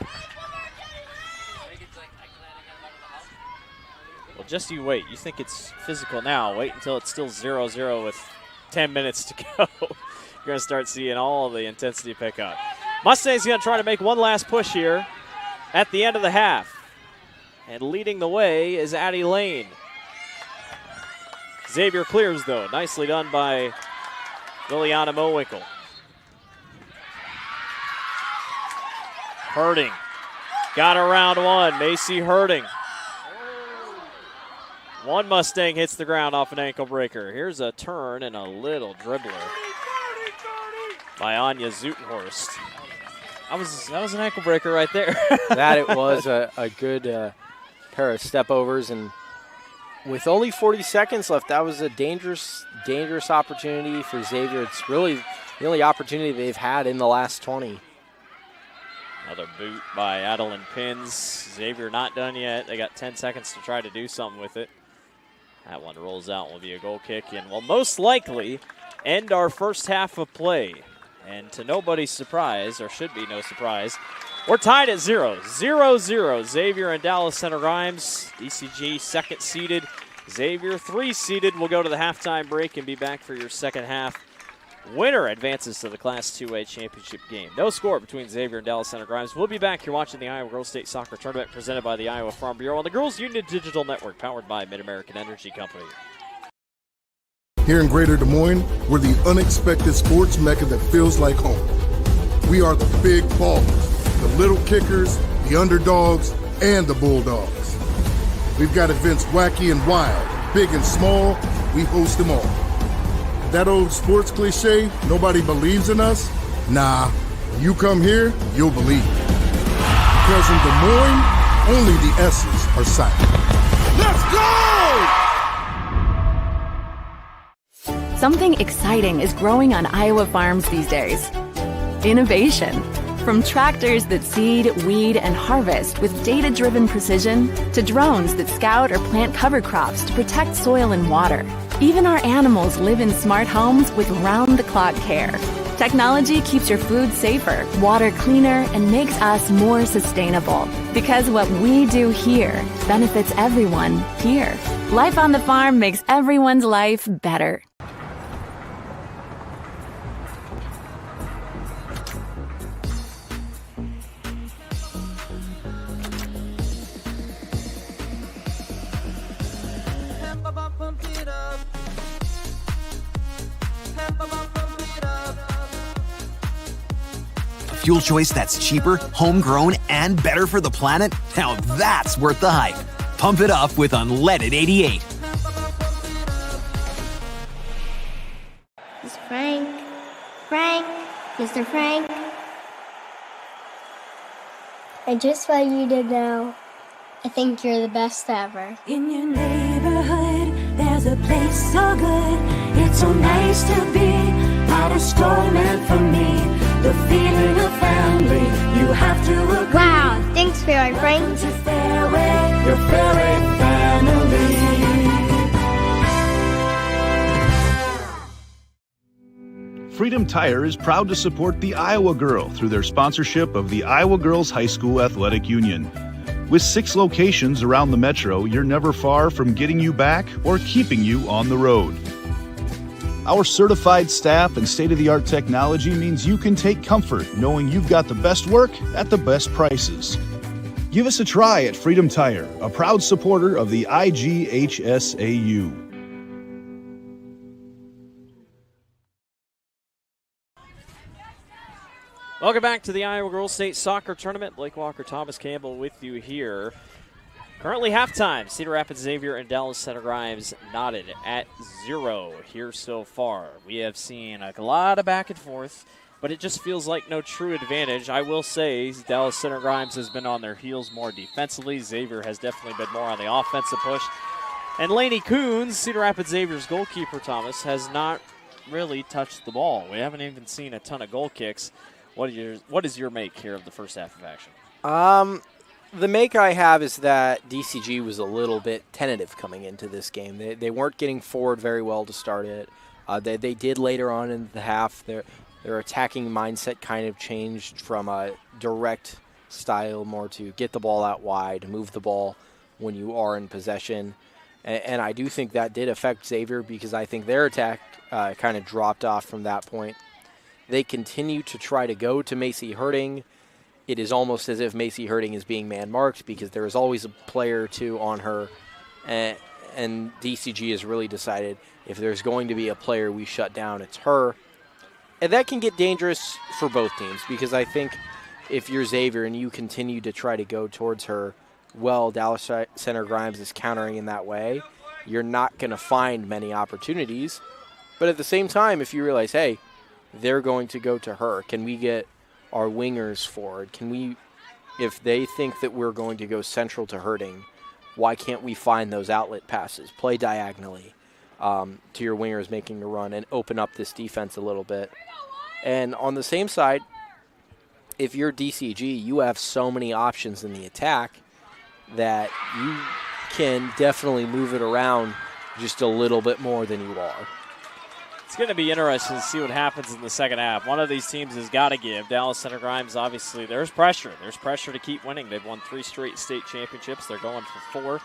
Well, just you wait. You think it's physical now. Wait until it's still 0-0 with 10 minutes to go. You're going to start seeing all the intensity pick up. Mustangs going to try to make one last push here at the end of the half. And leading the way is Addie Lane. Xavier clears, though. Nicely done by Liliana Mowinkle. Herding. Got around one. Macy Herding. One Mustang hits the ground off an ankle breaker. Here's a turn and a little dribbler by Anya Zutenhorst. That was an ankle breaker right there. That it was a good pair of step overs, and with only 40 seconds left, that was a dangerous opportunity for Xavier. It's really the only opportunity they've had in the last 20. Another boot by Adeline Pins. Xavier not done yet. They got 10 seconds to try to do something with it. That one rolls out and will be a goal kick and will most likely end our first half of play. And to nobody's surprise, or should be no surprise, we're tied at 0-0. Xavier and Dallas Center Grimes. DCG second seeded. Xavier 3 seeded. We'll go to the halftime break and be back for your second half. Winner advances to the Class 2A championship game. No score between Xavier and Dallas Center Grimes. We'll be back. You're watching the Iowa Girls State Soccer Tournament presented by the Iowa Farm Bureau on the Girls Union Digital Network, powered by Mid-American Energy Company. Here in Greater Des Moines, we're the unexpected sports mecca that feels like home. We are the big ballers, the little kickers, the underdogs, and the bulldogs. We've got events wacky and wild, big and small, we host them all. That old sports cliche, nobody believes in us? Nah, when you come here, you'll believe. Because in Des Moines, only the S's are silent. Let's go! Something exciting is growing on Iowa farms these days. Innovation. From tractors that seed, weed, and harvest with data-driven precision to drones that scout or plant cover crops to protect soil and water. Even our animals live in smart homes with round-the-clock care. Technology keeps your food safer, water cleaner, and makes us more sustainable. Because what we do here benefits everyone here. Life on the farm makes everyone's life better. Fuel choice that's cheaper, homegrown, and better for the planet? Now that's worth the hype. Pump it up with unleaded 88. It's Frank. Frank. Mr. Frank. I just want you to know, I think you're the best ever. In your neighborhood, there's a place so good. It's so nice to be at a store meant for me. The feeling of family, you have to agree. Wow, thanks, Fairway Frank. To Fairway, your Fairway family. Freedom Tire is proud to support the Iowa Girl through their sponsorship of the Iowa Girls High School Athletic Union. With 6 locations around the metro, you're never far from getting you back or keeping you on the road. Our certified staff and state-of-the-art technology means you can take comfort knowing you've got the best work at the best prices. Give us a try at Freedom Tire, a proud supporter of the IGHSAU. Welcome back to the Iowa Girls State Soccer Tournament. Blake Walker, Thomas Campbell with you here. Currently halftime, Cedar Rapids Xavier and Dallas Center Grimes knotted at 0 here so far. We have seen a lot of back and forth, but it just feels like no true advantage. I will say Dallas Center Grimes has been on their heels more defensively. Xavier has definitely been more on the offensive push. And Laney Coons, Cedar Rapids Xavier's goalkeeper, Thomas, has not really touched the ball. We haven't even seen a ton of goal kicks. What is your make here of the first half of action? The make I have is that DCG was a little bit tentative coming into this game. They weren't getting forward very well to start it. They did later on in the half. Their attacking mindset kind of changed from a direct style more to get the ball out wide, move the ball when you are in possession. And I do think that did affect Xavier because I think their attack kind of dropped off from that point. They continue to try to go to Macy Herding. It is almost as if Macy Herding is being man-marked because there is always a player or two on her. And DCG has really decided if there's going to be a player we shut down, it's her. And that can get dangerous for both teams because I think if you're Xavier and you continue to try to go towards her, well, Dallas Center Grimes is countering in that way. You're not going to find many opportunities. But at the same time, if you realize, hey, they're going to go to her, can we get our wingers forward? Can we, if they think that we're going to go central to Herding, why can't we find those outlet passes, play diagonally to your wingers making a run and open up this defense a little bit? And on the same side, if you're DCG, you have so many options in the attack that you can definitely move it around just a little bit more than you are. It's going to be interesting to see what happens in the second half. One of these teams has got to give. Dallas Center Grimes, obviously, there's pressure. There's pressure to keep winning. They've won 3 straight state championships. They're going for 4.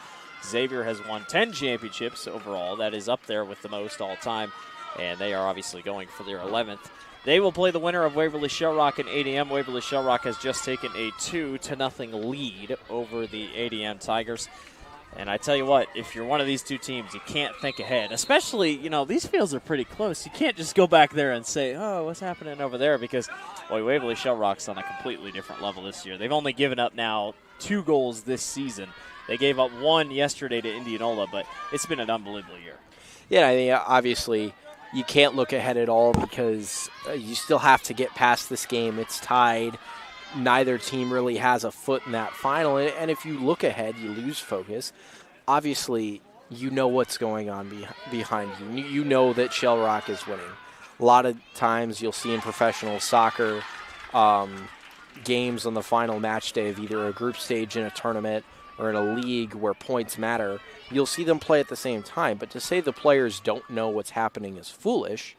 Xavier has won 10 championships overall. That is up there with the most all time, and they are obviously going for their 11th. They will play the winner of Waverly Shell Rock and ADM. Waverly Shell Rock has just taken a 2-0 lead over the ADM Tigers. And I tell you what, if you're one of these two teams, you can't think ahead. Especially, these fields are pretty close. You can't just go back there and say, oh, what's happening over there? Because, boy, Waverly Shell Rock's on a completely different level this year. They've only given up now 2 goals this season. They gave up 1 yesterday to Indianola, but it's been an unbelievable year. Yeah, I mean, obviously you can't look ahead at all because you still have to get past this game. It's tied. Neither team really has a foot in that final. And if you look ahead, you lose focus. Obviously, you know what's going on behind you. You know that Shell Rock is winning. A lot of times you'll see in professional soccer games on the final match day of either a group stage in a tournament or in a league where points matter, you'll see them play at the same time. But to say the players don't know what's happening is foolish,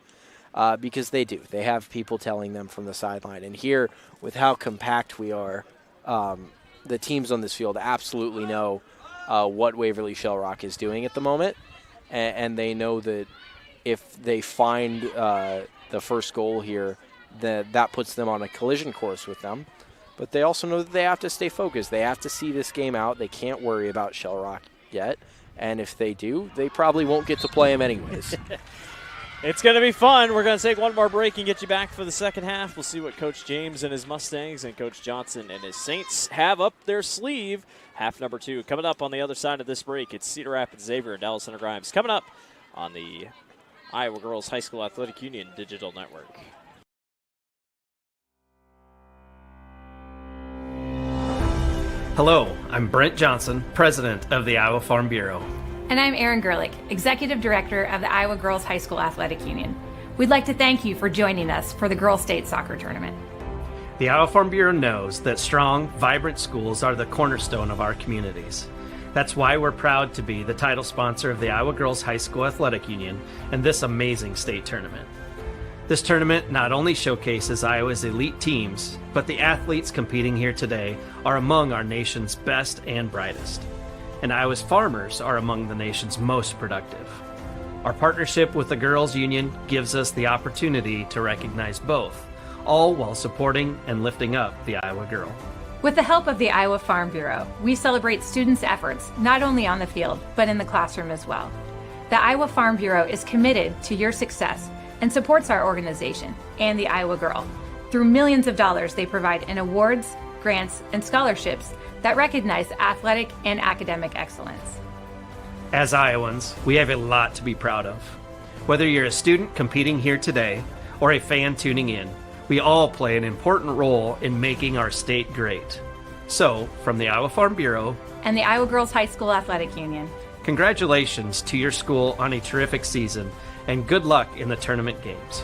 because they do. They have people telling them from the sideline. And here, with how compact we are, the teams on this field absolutely know what Waverly Shell Rock is doing at the moment. And they know that if they find the first goal here, that puts them on a collision course with them. But they also know that they have to stay focused. They have to see this game out. They can't worry about Shell Rock yet. And if they do, they probably won't get to play them anyways. It's going to be fun. We're going to take one more break and get you back for the second half. We'll see what Coach James and his Mustangs and Coach Johnson and his Saints have up their sleeve. Half number 2 coming up on the other side of this break. It's Cedar Rapids Xavier and Dallas Center Grimes coming up on the Iowa Girls High School Athletic Union Digital Network. Hello, I'm Brent Johnson, President of the Iowa Farm Bureau. And I'm Erin Gerlich, Executive Director of the Iowa Girls High School Athletic Union. We'd like to thank you for joining us for the Girls State Soccer Tournament. The Iowa Farm Bureau knows that strong, vibrant schools are the cornerstone of our communities. That's why we're proud to be the title sponsor of the Iowa Girls High School Athletic Union and this amazing state tournament. This tournament not only showcases Iowa's elite teams, but the athletes competing here today are among our nation's best and brightest. And Iowa's farmers are among the nation's most productive. Our partnership with the Girls Union gives us the opportunity to recognize both, all while supporting and lifting up the Iowa girl. With the help of the Iowa Farm Bureau, we celebrate students' efforts not only on the field, but in the classroom as well. The Iowa Farm Bureau is committed to your success and supports our organization and the Iowa girl. Through millions of dollars they provide in awards, grants, and scholarships that recognize athletic and academic excellence. As Iowans, we have a lot to be proud of. Whether you're a student competing here today or a fan tuning in, we all play an important role in making our state great. So, from the Iowa Farm Bureau and the Iowa Girls High School Athletic Union, congratulations to your school on a terrific season, and good luck in the tournament games.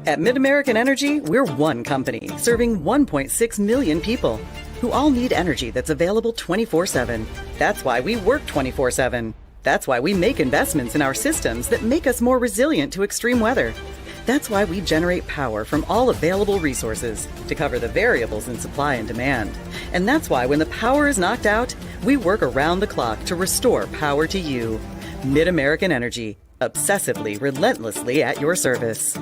At MidAmerican Energy, we're one company serving 1.6 million people who all need energy that's available 24/7. That's why we work 24/7. That's why we make investments in our systems that make us more resilient to extreme weather. That's why we generate power from all available resources to cover the variables in supply and demand. And that's why when the power is knocked out, we work around the clock to restore power to you. MidAmerican Energy, obsessively, relentlessly at your service.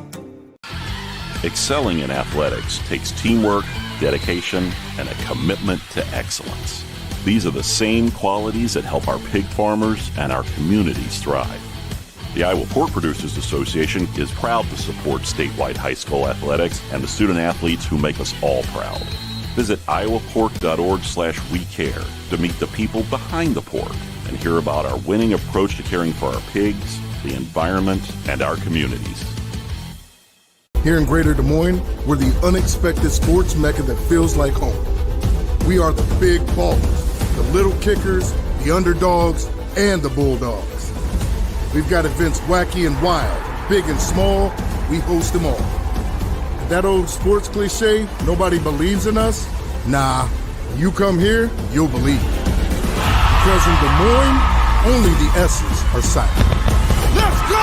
Excelling in athletics takes teamwork, dedication, and a commitment to excellence. These are the same qualities that help our pig farmers and our communities thrive. The Iowa Pork Producers Association is proud to support statewide high school athletics and the student athletes who make us all proud. Visit iowapork.org/wecare to meet the people behind the pork and hear about our winning approach to caring for our pigs, the environment, and our communities. Here in Greater Des Moines, we're the unexpected sports mecca that feels like home. We are the big ballers, the little kickers, the underdogs, and the bulldogs. We've got events wacky and wild, big and small, we host them all. That old sports cliche, nobody believes in us? Nah, when you come here, you'll believe. Because in Des Moines, only the S's are silent. Let's go!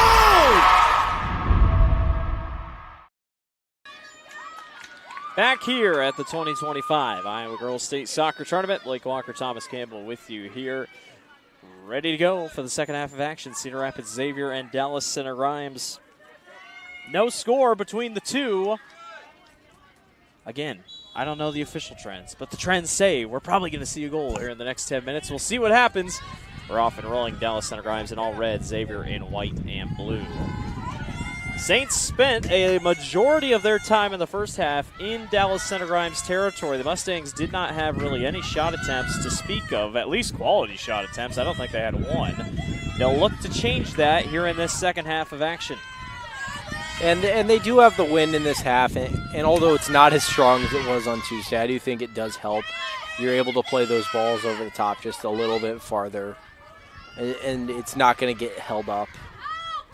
Back here at the 2025 Iowa Girls State Soccer Tournament, Blake Walker, Thomas Campbell with you here. Ready to go for the second half of action. Cedar Rapids Xavier and Dallas Center Grimes. No score between the two. Again, I don't know the official trends, but the trends say we're probably going to see a goal here in the next 10 minutes. We'll see what happens. We're off and rolling. Dallas Center Grimes in all red, Xavier in white and blue. Saints spent a majority of their time in the first half in Dallas Center Grimes territory. The Mustangs did not have really any shot attempts to speak of, at least quality shot attempts. I don't think they had one. They'll look to change that here in this second half of action. And they do have the wind in this half, and although it's not as strong as it was on Tuesday, I do think it does help. You're able to play those balls over the top just a little bit farther, and it's not going to get held up.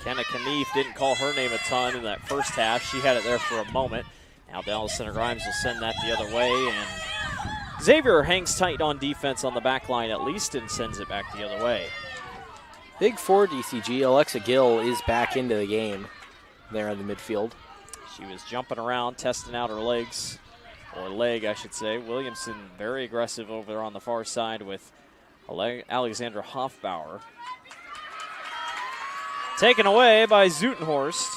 Kenna Knief didn't call her name a ton in that first half. She had it there for a moment. Now Dallas Center Grimes will send that the other way, and Xavier hangs tight on defense on the back line at least and sends it back the other way. Big for DCG, Alexa Gill is back into the game there in the midfield. She was jumping around, testing out her legs, or leg, I should say. Williamson very aggressive over there on the far side with Alexandra Hoffbauer. Taken away by Zutenhorst.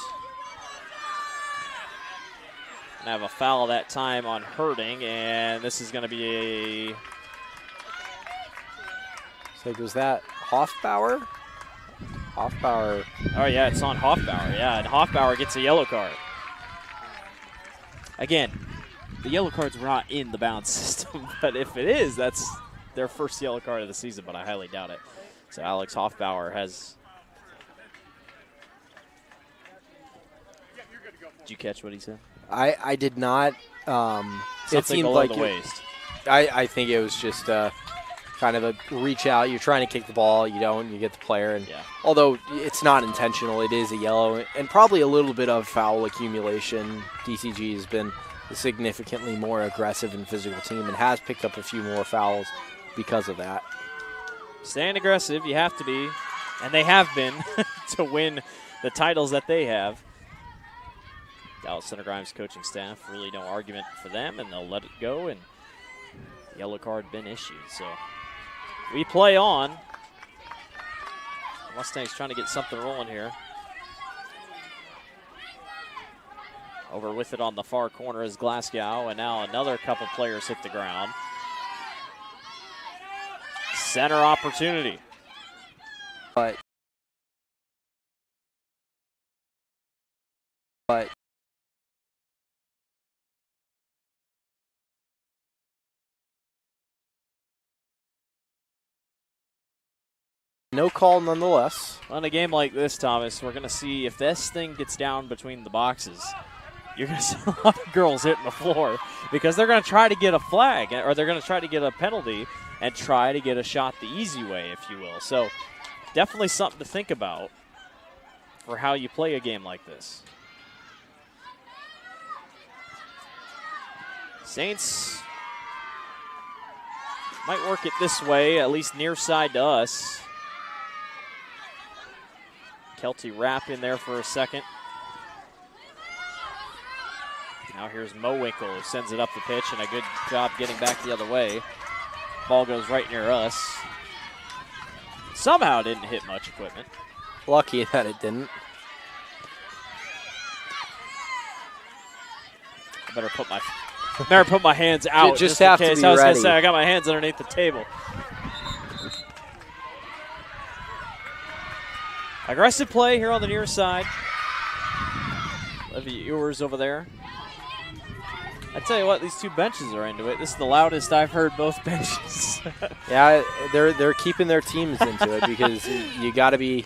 Gonna have a foul that time on Herding, and this is gonna be a... So was that Hoffbauer? Hoffbauer. Oh yeah, it's on Hoffbauer, yeah, and Hoffbauer gets a yellow card. Again, the yellow cards were not in the bounce system, but if it is, that's their first yellow card of the season, but I highly doubt it. So Alex Hoffbauer has... Did you catch what he said? I did not. It seemed below like the waist. I think it was just kind of a reach out. You're trying to kick the ball. You don't. You get the player. And although it's not intentional, it is a yellow and probably a little bit of foul accumulation. DCG has been a significantly more aggressive and physical team and has picked up a few more fouls because of that. Staying aggressive, you have to be, and they have been to win the titles that they have. Dallas Center Grimes coaching staff, really no argument for them, and they'll let it go, and yellow card been issued. So we play on. Mustangs trying to get something rolling here. Over with it on the far corner is Glasgow, and now another couple players hit the ground. Center opportunity. But no call nonetheless. On a game like this, Thomas, we're going to see if this thing gets down between the boxes, you're going to see a lot of girls hitting the floor because they're going to try to get a flag, or they're going to try to get a penalty and try to get a shot the easy way, if you will. So definitely something to think about for how you play a game like this. Saints might work it this way, at least near side to us. Kelty Rapp in there for a second. Now here's Mowinkle, who sends it up the pitch, and a good job getting back the other way. Ball goes right near us. Somehow didn't hit much equipment. Lucky that it didn't. I better put my hands out. You just have to be I was going ready. to say, I got my hands underneath the table. Aggressive play here on the near side. Olivia Ewers over there. I tell you what, these two benches are into it. This is the loudest I've heard both benches. Yeah, they're keeping their teams into it because you got to be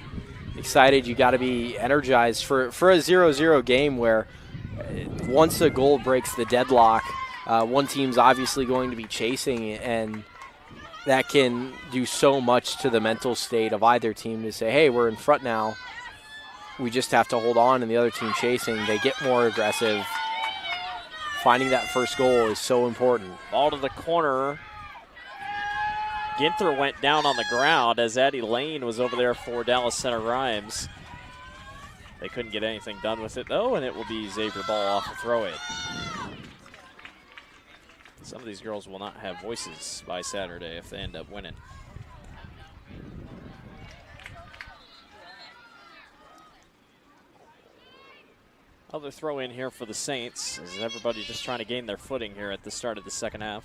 excited. You got to be energized for a 0-0 game where once a goal breaks the deadlock, one team's obviously going to be chasing, and that can do so much to the mental state of either team to say, hey, we're in front now. We just have to hold on, and the other team chasing, they get more aggressive. Finding that first goal is so important. Ball to the corner. Ginther went down on the ground as Addie Lane was over there for Dallas Center Grimes. They couldn't get anything done with it, though, and it will be Xavier ball off the throw-in. Some of these girls will not have voices by Saturday if they end up winning. Other throw in here for the Saints as everybody just trying to gain their footing here at the start of the second half.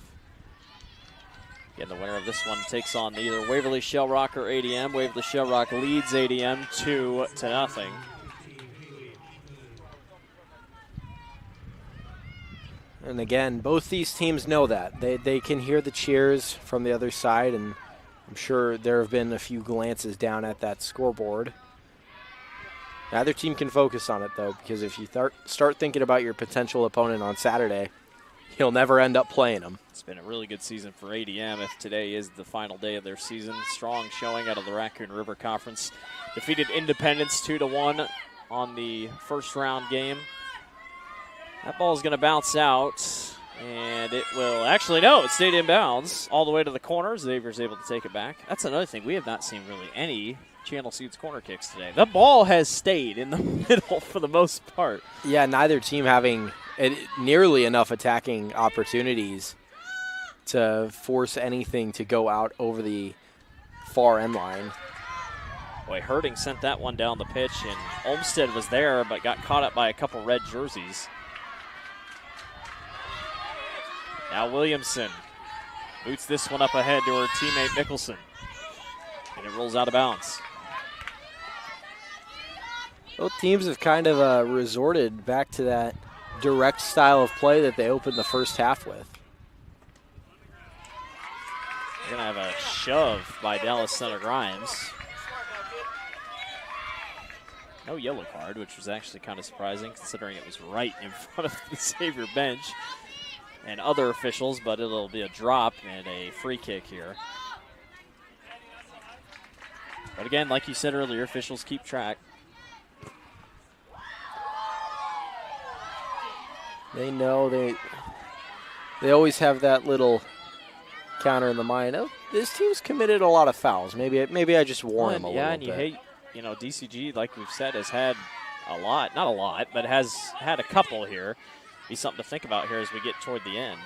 Again, the winner of this one takes on either Waverly Shell Rock or ADM. Waverly Shell Rock leads ADM 2-0. And again, both these teams know that. They can hear the cheers from the other side, and I'm sure there have been a few glances down at that scoreboard. Neither team can focus on it, though, because if you start thinking about your potential opponent on Saturday, you'll never end up playing them. It's been a really good season for ADM if today is the final day of their season. Strong showing out of the Raccoon River Conference. Defeated Independence 2-1 on the first round game. That ball is going to bounce out, and it will actually, no, it stayed in bounds all the way to the corner. Xavier's able to take it back. That's another thing. We have not seen really any Channel Suits corner kicks today. The ball has stayed in the middle for the most part. Yeah, neither team having nearly enough attacking opportunities to force anything to go out over the far end line. Boy, Herding sent that one down the pitch, and Olmsted was there but got caught up by a couple red jerseys. Now Williamson boots this one up ahead to her teammate Mickelson, and it rolls out of bounds. Both teams have kind of resorted back to that direct style of play that they opened the first half with. We're going to have a shove by Dallas Center Grimes. No yellow card, which was actually kind of surprising considering it was right in front of the Xavier bench and other officials, but it'll be a drop and a free kick here. But again, like you said earlier, officials keep track. They know they always have that little counter in the mind. Oh, this team's committed a lot of fouls. Maybe I just warn them a little bit. Yeah, and you hate, DCG, like we've said, has had a lot, not a lot, but has had a couple here. Be something to think about here as we get toward the end.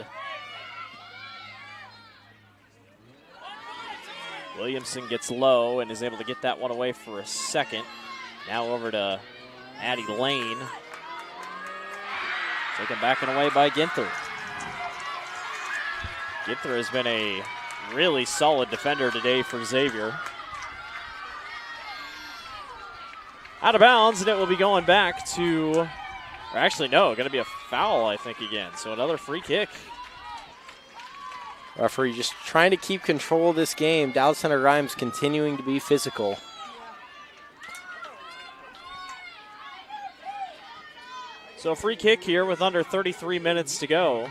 Williamson gets low and is able to get that one away for a second. Now over to Addie Lane. Taken back and away by Ginther. Ginther has been a really solid defender today for Xavier. Out of bounds, and it will be going back to, or actually no, going to be a foul, I think, again. So another free kick. Referee just trying to keep control of this game. Dallas Center Grimes continuing to be physical. So a free kick here with under 33 minutes to go.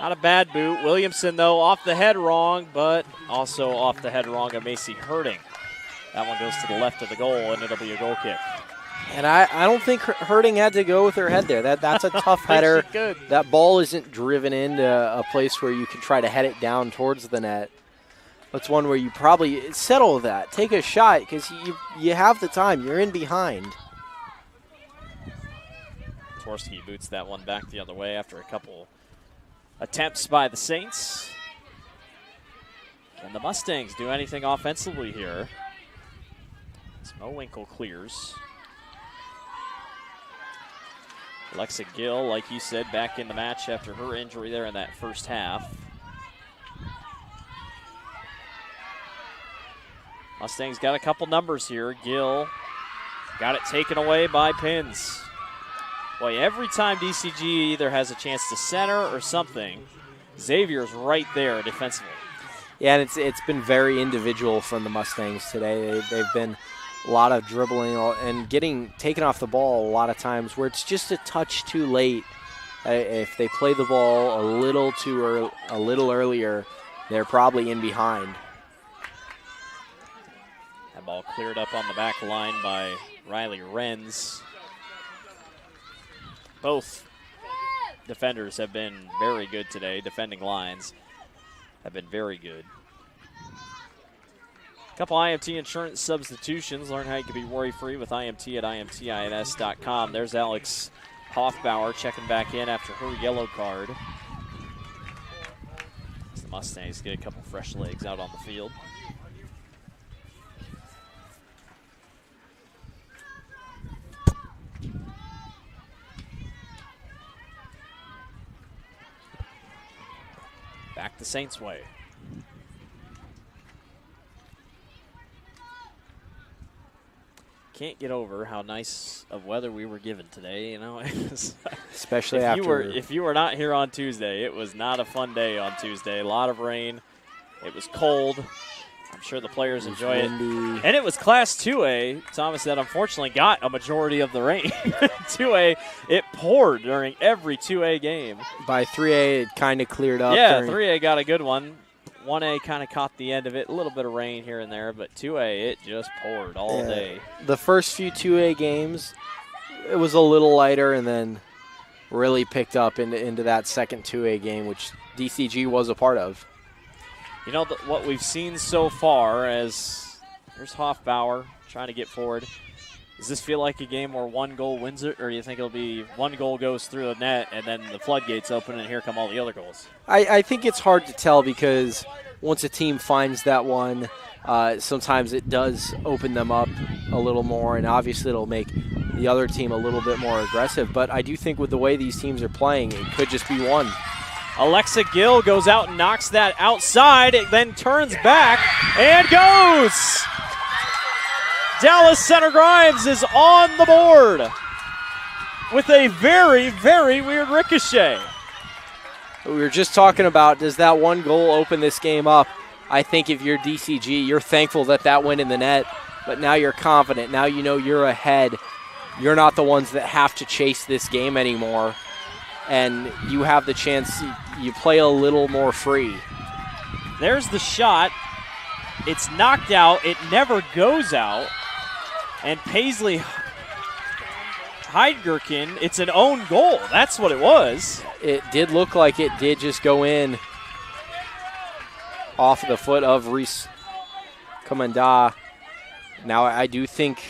Not a bad boot. Williamson, though, off the head wrong, but also off the head wrong of Macy Herding. That one goes to the left of the goal, and it'll be a goal kick. And I don't think Herding had to go with her head there. That's a tough header. That ball isn't driven into a place where you can try to head it down towards the net. That's one where you probably settle that. Take a shot because you have the time. You're in behind. Tversky boots that one back the other way after a couple attempts by the Saints. Can the Mustangs do anything offensively here? Mowinkle clears. Alexa Gill, like you said, back in the match after her injury there in that first half. Mustangs got a couple numbers here. Gill got it taken away by Pins. Boy, every time DCG either has a chance to center or something, Xavier's right there defensively. Yeah, and it's been very individual from the Mustangs today. They've been a lot of dribbling and getting taken off the ball a lot of times where it's just a touch too late. If they play the ball a little earlier, they're probably in behind. That ball cleared up on the back line by Riley Renz. Both defenders have been very good today. Defending lines have been very good. A couple IMT insurance substitutions. Learn how you can be worry-free with IMT at IMTINS.com. There's Alex Hoffbauer checking back in after her yellow card. As the Mustangs get a couple fresh legs out on the field. Back the Saints way. can't get over how nice of weather we were given today. You know, especially if you were not here on Tuesday, it was not a fun day on Tuesday. A lot of rain. It was cold. I'm sure the players enjoy it. And it was Class 2A, Thomas, that unfortunately got a majority of the rain. 2A, it poured during every 2A game. By 3A, it kind of cleared up. Yeah, 3A got a good one. 1A kind of caught the end of it. A little bit of rain here and there, but 2A, it just poured all day. The first few 2A games, it was a little lighter and then really picked up into that second 2A game, which DCG was a part of. You know, what we've seen so far as there's Hoffbauer trying to get forward. Does this feel like a game where one goal wins it, or do you think it'll be one goal goes through the net and then the floodgates open and here come all the other goals? I think it's hard to tell because once a team finds that one, sometimes it does open them up a little more, and obviously it'll make the other team a little bit more aggressive. But I do think with the way these teams are playing, it could just be one. Alexa Gill goes out and knocks that outside, it then turns back and goes! Dallas Center Grimes is on the board with a very, very weird ricochet. We were just talking about, does that one goal open this game up? I think if you're DCG, you're thankful that went in the net, but now you're confident. Now you know you're ahead. You're not the ones that have to chase this game anymore, and you have the chance, you play a little more free. There's the shot. It's knocked out. It never goes out. And Paisley Heidgerken, it's an own goal. That's what it was. It did look like it did just go in off the foot of Reese Kamanda. Now, I do think,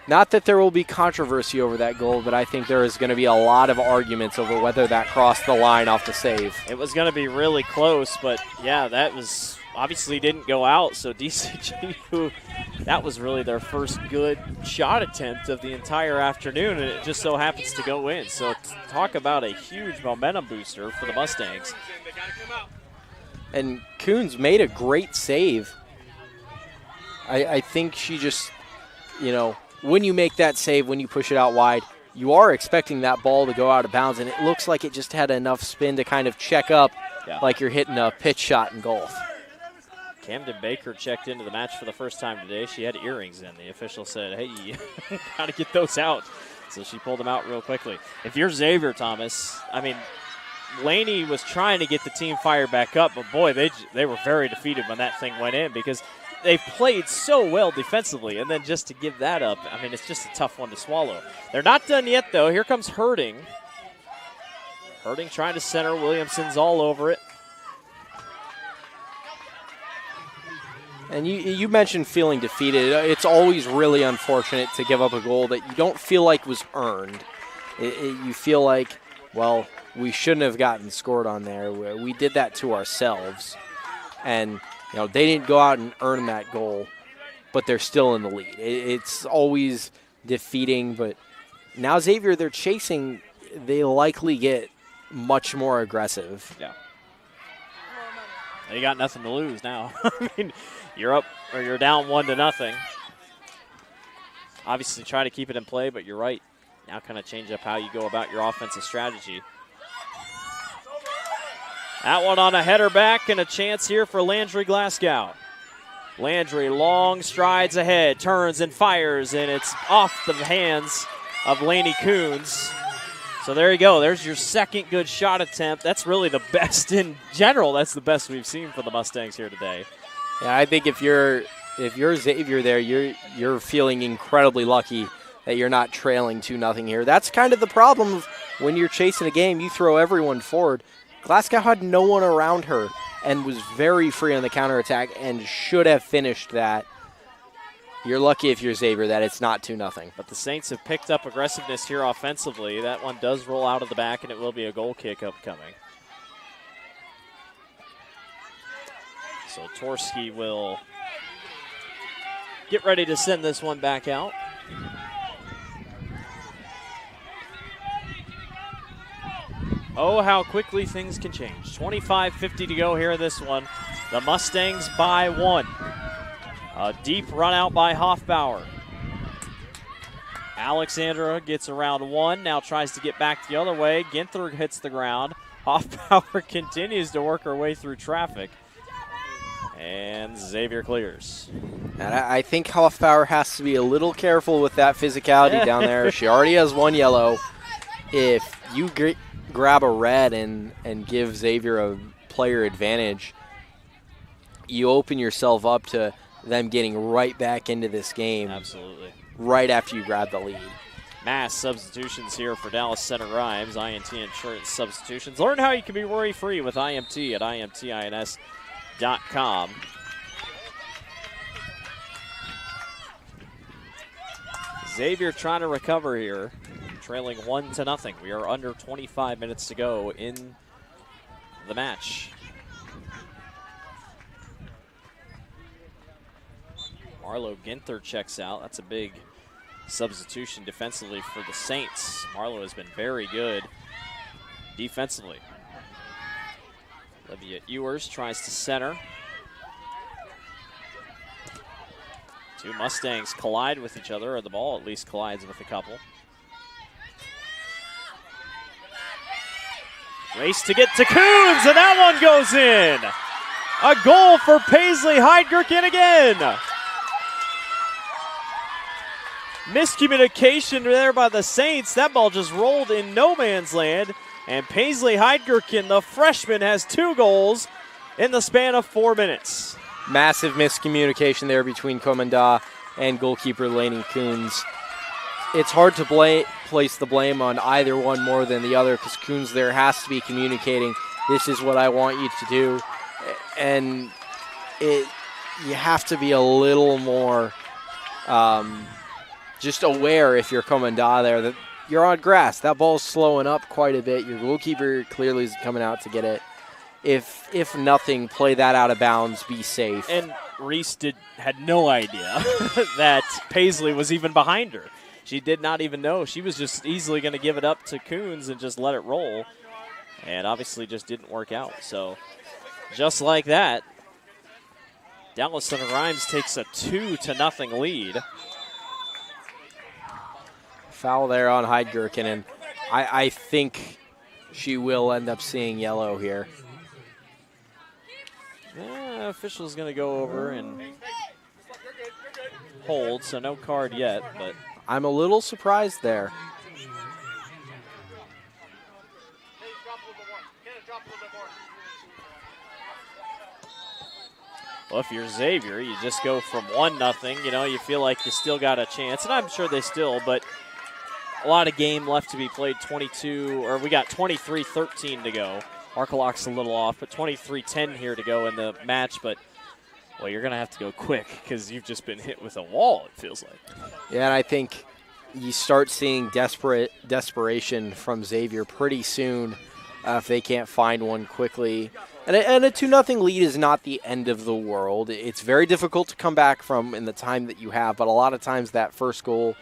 not that there will be controversy over that goal, but I think there is going to be a lot of arguments over whether that crossed the line off the save. It was going to be really close, but yeah, that was obviously didn't go out. So DCG, that was really their first good shot attempt of the entire afternoon, and it just so happens to go in. So talk about a huge momentum booster for the Mustangs. And Coons made a great save. I think she just, you know, when you make that save, when you push it out wide, you are expecting that ball to go out of bounds, and it looks like it just had enough spin to kind of check up like you're hitting a pitch shot in golf. Camden Baker checked into the match for the first time today. She had earrings in. The official said, hey, you got to get those out. So she pulled them out real quickly. If you're Xavier, Thomas, I mean, Laney was trying to get the team fired back up, but boy, they were very defeated when that thing went in because they played so well defensively, and then just to give that up, I mean, it's just a tough one to swallow. They're not done yet, though. Here comes Herding. Herding trying to center. Williamson's all over it. And you mentioned feeling defeated. It's always really unfortunate to give up a goal that you don't feel like was earned. You feel like, well, we shouldn't have gotten scored on there. We did that to ourselves. And, you know, they didn't go out and earn that goal, but they're still in the lead. It's always defeating, but now Xavier, they're chasing. They likely get much more aggressive. Yeah. They got nothing to lose now. I mean, you're up or you're down 1-0. Obviously try to keep it in play, but you're right. Now kind of change up how you go about your offensive strategy. That one on a header back, and a chance here for Landry Glasgow. Landry, long strides ahead, turns and fires, and it's off the hands of Laney Coons. So there you go. There's your second good shot attempt. That's really the best in general. That's the best we've seen for the Mustangs here today. Yeah, I think if you're Xavier there, you're feeling incredibly lucky that you're not trailing 2-0 here. That's kind of the problem of when you're chasing a game. You throw everyone forward. Glasgow had no one around her and was very free on the counterattack and should have finished that. You're lucky if you're Xavier that it's not 2-0. But the Saints have picked up aggressiveness here offensively. That one does roll out of the back, and it will be a goal kick upcoming. So Torski will get ready to send this one back out. Oh, how quickly things can change. 25:50 to go here in this one. The Mustangs by 1. A deep run out by Hoffbauer. Alexandra gets around one, now tries to get back the other way. Ginther hits the ground. Hoffbauer continues to work her way through traffic. And Xavier clears. And I think Hoffbauer has to be a little careful with that physicality down there. She already has one yellow. If you grab a red and give Xavier a player advantage, you open yourself up to them getting right back into this game. Absolutely. Right after you grab the lead. Mass substitutions here for Dallas Center Rhymes. IMT Insurance substitutions. Learn how you can be worry-free with IMT at imtins.com. Xavier trying to recover here, trailing 1-0. We are under 25 minutes to go in the match. Marlo Ginther checks out. That's a big substitution defensively for the Saints. Marlo has been very good defensively. Olivia Ewers tries to center. Two Mustangs collide with each other, or the ball at least collides with a couple. Race to get to Coons, and that one goes in. A goal for Paisley Heidgerken again. Miscommunication there by the Saints. That ball just rolled in no man's land. And Paisley Heidgerken, the freshman, has 2 goals in the span of 4 minutes. Massive miscommunication there between Komenda and goalkeeper Lainey Coons. It's hard to place the blame on either one more than the other, because Coons there has to be communicating, this is what I want you to do. And you have to be a little more just aware if you're Komenda there that you're on grass. That ball's slowing up quite a bit. Your goalkeeper clearly is coming out to get it. If nothing, play that out of bounds, be safe. And Reese had no idea that Paisley was even behind her. She did not even know. She was just easily going to give it up to Coons and just let it roll. And obviously just didn't work out. So just like that, Dallas Center Rhymes takes a 2-0 lead. Foul there on Heidgerken, and I think she will end up seeing yellow here. Official's going to go over and hold, so no card yet, but I'm a little surprised there. Well, if you're Xavier, you just go from 1-0. You know, you feel like you still got a chance, and I'm sure they still, but a lot of game left to be played. 22, or we got 23-13 to go. Arcalock's a little off, but 23-10 here to go in the match. But, well, you're going to have to go quick because you've just been hit with a wall, it feels like. Yeah, and I think you start seeing desperation from Xavier pretty soon if they can't find one quickly. And a 2-0 lead is not the end of the world. It's very difficult to come back from in the time that you have, but a lot of times that first goal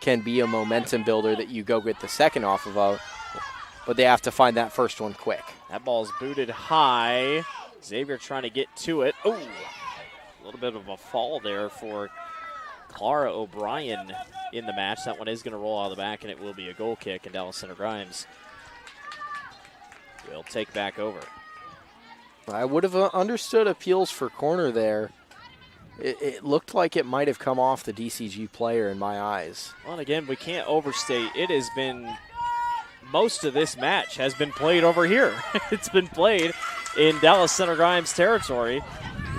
can be a momentum builder that you go get the second off of, but they have to find that first one quick. That ball's booted high. Xavier trying to get to it. Oh, a little bit of a fall there for Clara O'Brien in the match. That one is going to roll out of the back, and it will be a goal kick, and Dallas Center Grimes will take back over. I would have understood appeals for corner there. It looked like it might have come off the DCG player in my eyes. Well, and again, we can't overstate. It has been, most of this match has been played over here. It's been played in Dallas Center Grimes territory.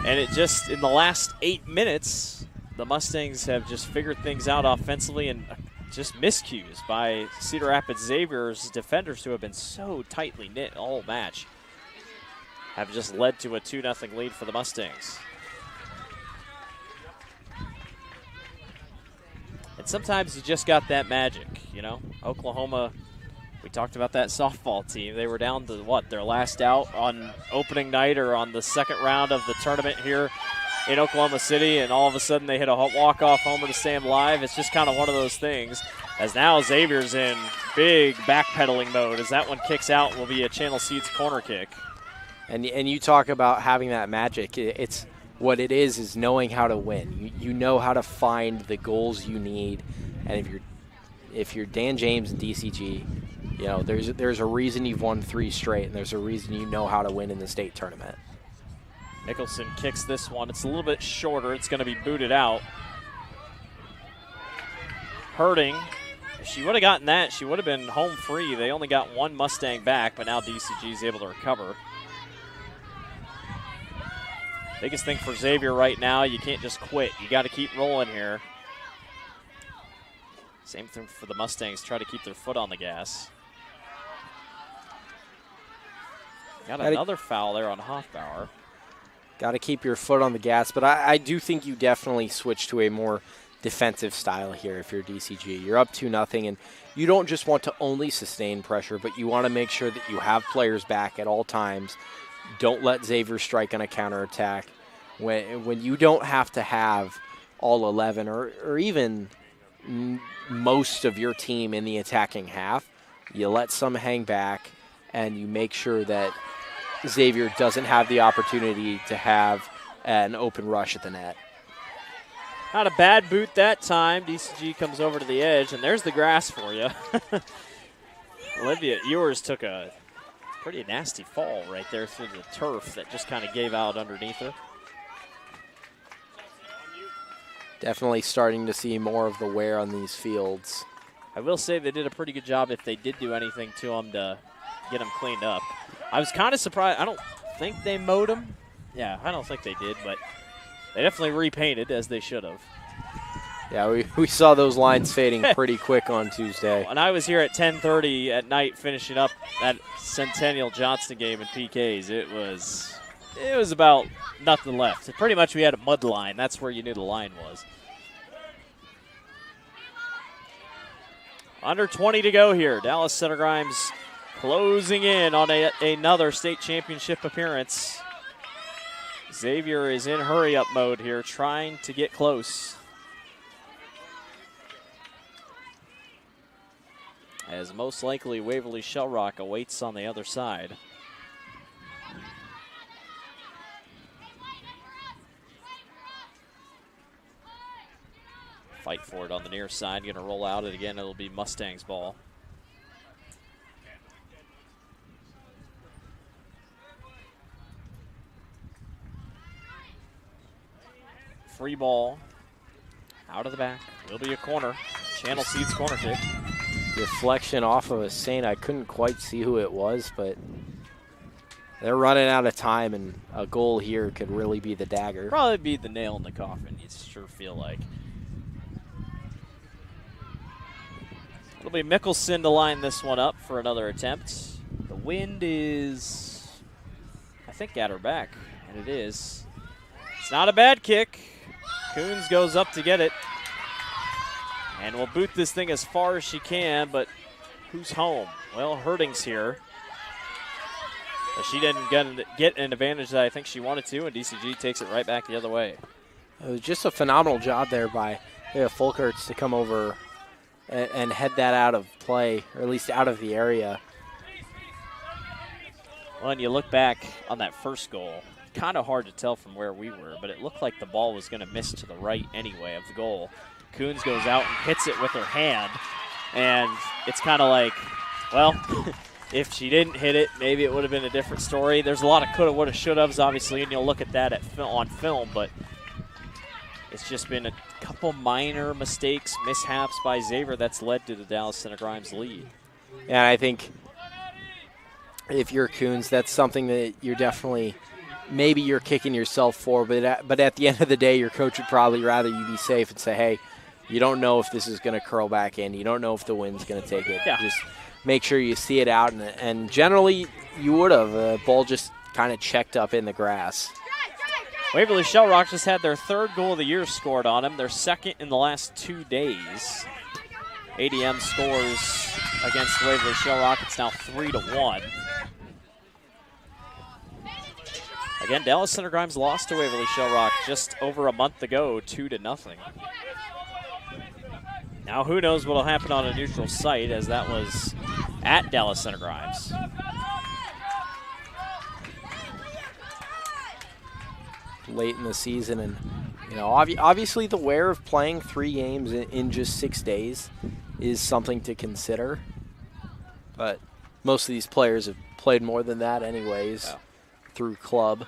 And it just, in the last 8 minutes, the Mustangs have just figured things out offensively, and just miscues by Cedar Rapids Xavier's defenders, who have been so tightly knit all match, have just led to a 2-0 lead for the Mustangs. And sometimes you just got that magic, you know. Oklahoma, we talked about that softball team. They were down to, what, their last out on opening night or on the second round of the tournament here in Oklahoma City, and all of a sudden they hit a walk-off homer to stay alive. It's just kind of one of those things. As now Xavier's in big backpedaling mode, as that one kicks out, will be a Channel Seeds corner kick. And you talk about having that magic. It's what it is knowing how to win. You know how to find the goals you need, and if you're if you're Dan James and DCG, you know, there's a reason you've won 3 straight, and there's a reason you know how to win in the state tournament. Mickelson kicks this one. It's a little bit shorter. It's going to be booted out. Hurting. If she would have gotten that, she would have been home free. They only got 1 Mustang back, but now DCG is able to recover. Biggest thing for Xavier right now, you can't just quit. You got to keep rolling here. Same thing for the Mustangs. Try to keep their foot on the gas. Got another foul there on Hoffbauer. Got to keep your foot on the gas, but I do think you definitely switch to a more defensive style here if you're DCG. You're up 2-0, and you don't just want to only sustain pressure, but you want to make sure that you have players back at all times. Don't let Xavier strike on a counterattack. When you don't have to have all 11 or even most of your team in the attacking half, you let some hang back, and you make sure that Xavier doesn't have the opportunity to have an open rush at the net. Not a bad boot that time. DCG comes over to the edge, and there's the grass for you. Olivia Ewers took a pretty nasty fall right there through the turf that just kind of gave out underneath her. Definitely starting to see more of the wear on these fields. I will say they did a pretty good job if they did do anything to them to get them cleaned up. I was kind of surprised. I don't think they mowed them. Yeah, I don't think they did, but they definitely repainted as they should have. Yeah, we saw those lines fading pretty quick on Tuesday. When I was here at 10:30 at night finishing up that Centennial Johnston game in PKs, it was about nothing left. Pretty much we had a mud line. That's where you knew the line was. Under 20 to go here. Dallas Cedar Grimes closing in on another state championship appearance. Xavier is in hurry-up mode here, trying to get close. As most likely Waverly Shell Rock awaits on the other side. Fight for it on the near side. Going to roll out it again. It'll be Mustangs ball. Free ball. Out of the back. Will be a corner. Channel Seeds corner kick. Deflection off of a Saint. I couldn't quite see who it was, but they're running out of time, and a goal here could really be the dagger. Probably be the nail in the coffin, you sure feel like. It'll be Mickelson to line this one up for another attempt. The wind is, I think, at her back, and it is. It's not a bad kick. Coons goes up to get it. And will boot this thing as far as she can, but who's home? Well, Herding's here. But she didn't get an advantage that I think she wanted to, and DCG takes it right back the other way. It was just a phenomenal job there by Folkerts to come over and head that out of play, or at least out of the area. Well, and you look back on that first goal, kind of hard to tell from where we were, but it looked like the ball was going to miss to the right anyway of the goal. Coons goes out and hits it with her hand, and it's kind of like, well, if she didn't hit it, maybe it would have been a different story. There's a lot of coulda, woulda, shoulda-haves, obviously, and you'll look at that on film, but it's just been a couple minor mistakes, mishaps by Xavier that's led to the Dallas Center Grimes lead. Yeah, I think if you're Coons, that's something that you're definitely, maybe you're kicking yourself for, but at the end of the day, your coach would probably rather you be safe and say, hey, you don't know if this is going to curl back in. You don't know if the wind's going to take it. Yeah. Just make sure you see it out, and generally you would have. The ball just kind of checked up in the grass. Waverly Shell Rock just had their third goal of the year scored on them. Their second in the last 2 days. ADM scores against Waverly Shell Rock. It's now 3-1. Again, Dallas Center Grimes lost to Waverly Shell Rock just over a month ago, 2-0. Now who knows what will happen on a neutral site, as that was at Dallas Center Grimes. Late in the season, and obviously the wear of playing 3 games in just 6 days is something to consider. But most of these players have played more than that anyways through club.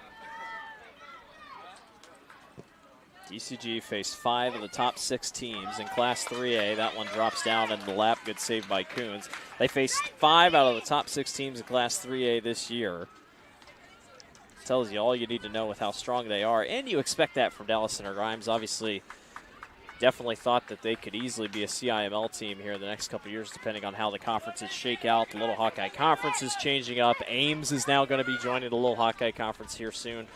DCG faced 5 of the top 6 teams in Class 3A. That one drops down into the lap. Good save by Coons. They faced 5 out of the top 6 teams in Class 3A this year. Tells you all you need to know with how strong they are. And you expect that from Dallas Center Grimes. Obviously, definitely thought that they could easily be a CIML team here in the next couple of years, depending on how the conferences shake out. The Little Hawkeye Conference is changing up. Ames is now going to be joining the Little Hawkeye Conference here soon.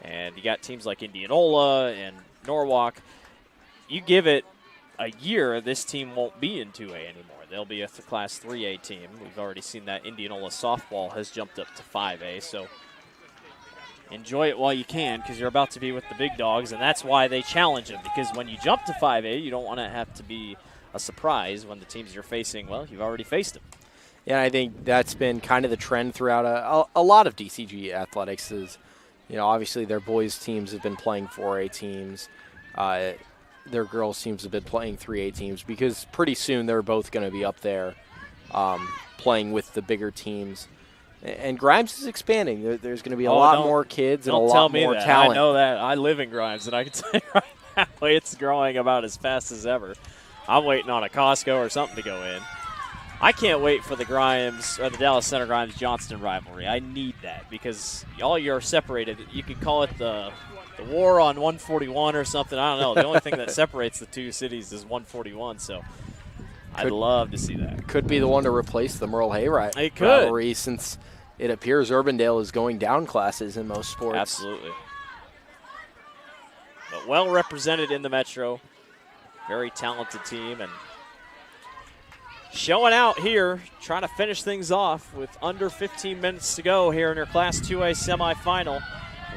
And you got teams like Indianola and Norwalk. You give it a year, this team won't be in 2A anymore. They'll be a Class 3A team. We've already seen that Indianola softball has jumped up to 5A. So enjoy it while you can, because you're about to be with the big dogs, and that's why they challenge them. Because when you jump to 5A, you don't want to have to be a surprise when the teams you're facing, well, you've already faced them. Yeah, I think that's been kind of the trend throughout a lot of DCG athletics is, you know, obviously their boys teams have been playing 4A teams. Their girls teams have been playing 3A teams because pretty soon they're both going to be up there playing with the bigger teams. And Grimes is expanding. There's going to be a lot more kids and a lot more talent. I know that. I live in Grimes, and I can tell you right now it's growing about as fast as ever. I'm waiting on a Costco or something to go in. I can't wait for the Grimes or the Dallas Center Grimes-Johnston rivalry. I need that because all you're separated. You could call it the war on 141 or something. I don't know. The only thing that separates the two cities is 141, so I'd love to see that. Could be the one to replace the Merle Hay rivalry since it appears Urbandale is going down classes in most sports. Absolutely. But well represented in the Metro. Very talented team and showing out here, trying to finish things off with under 15 minutes to go here in your Class 2A semifinal.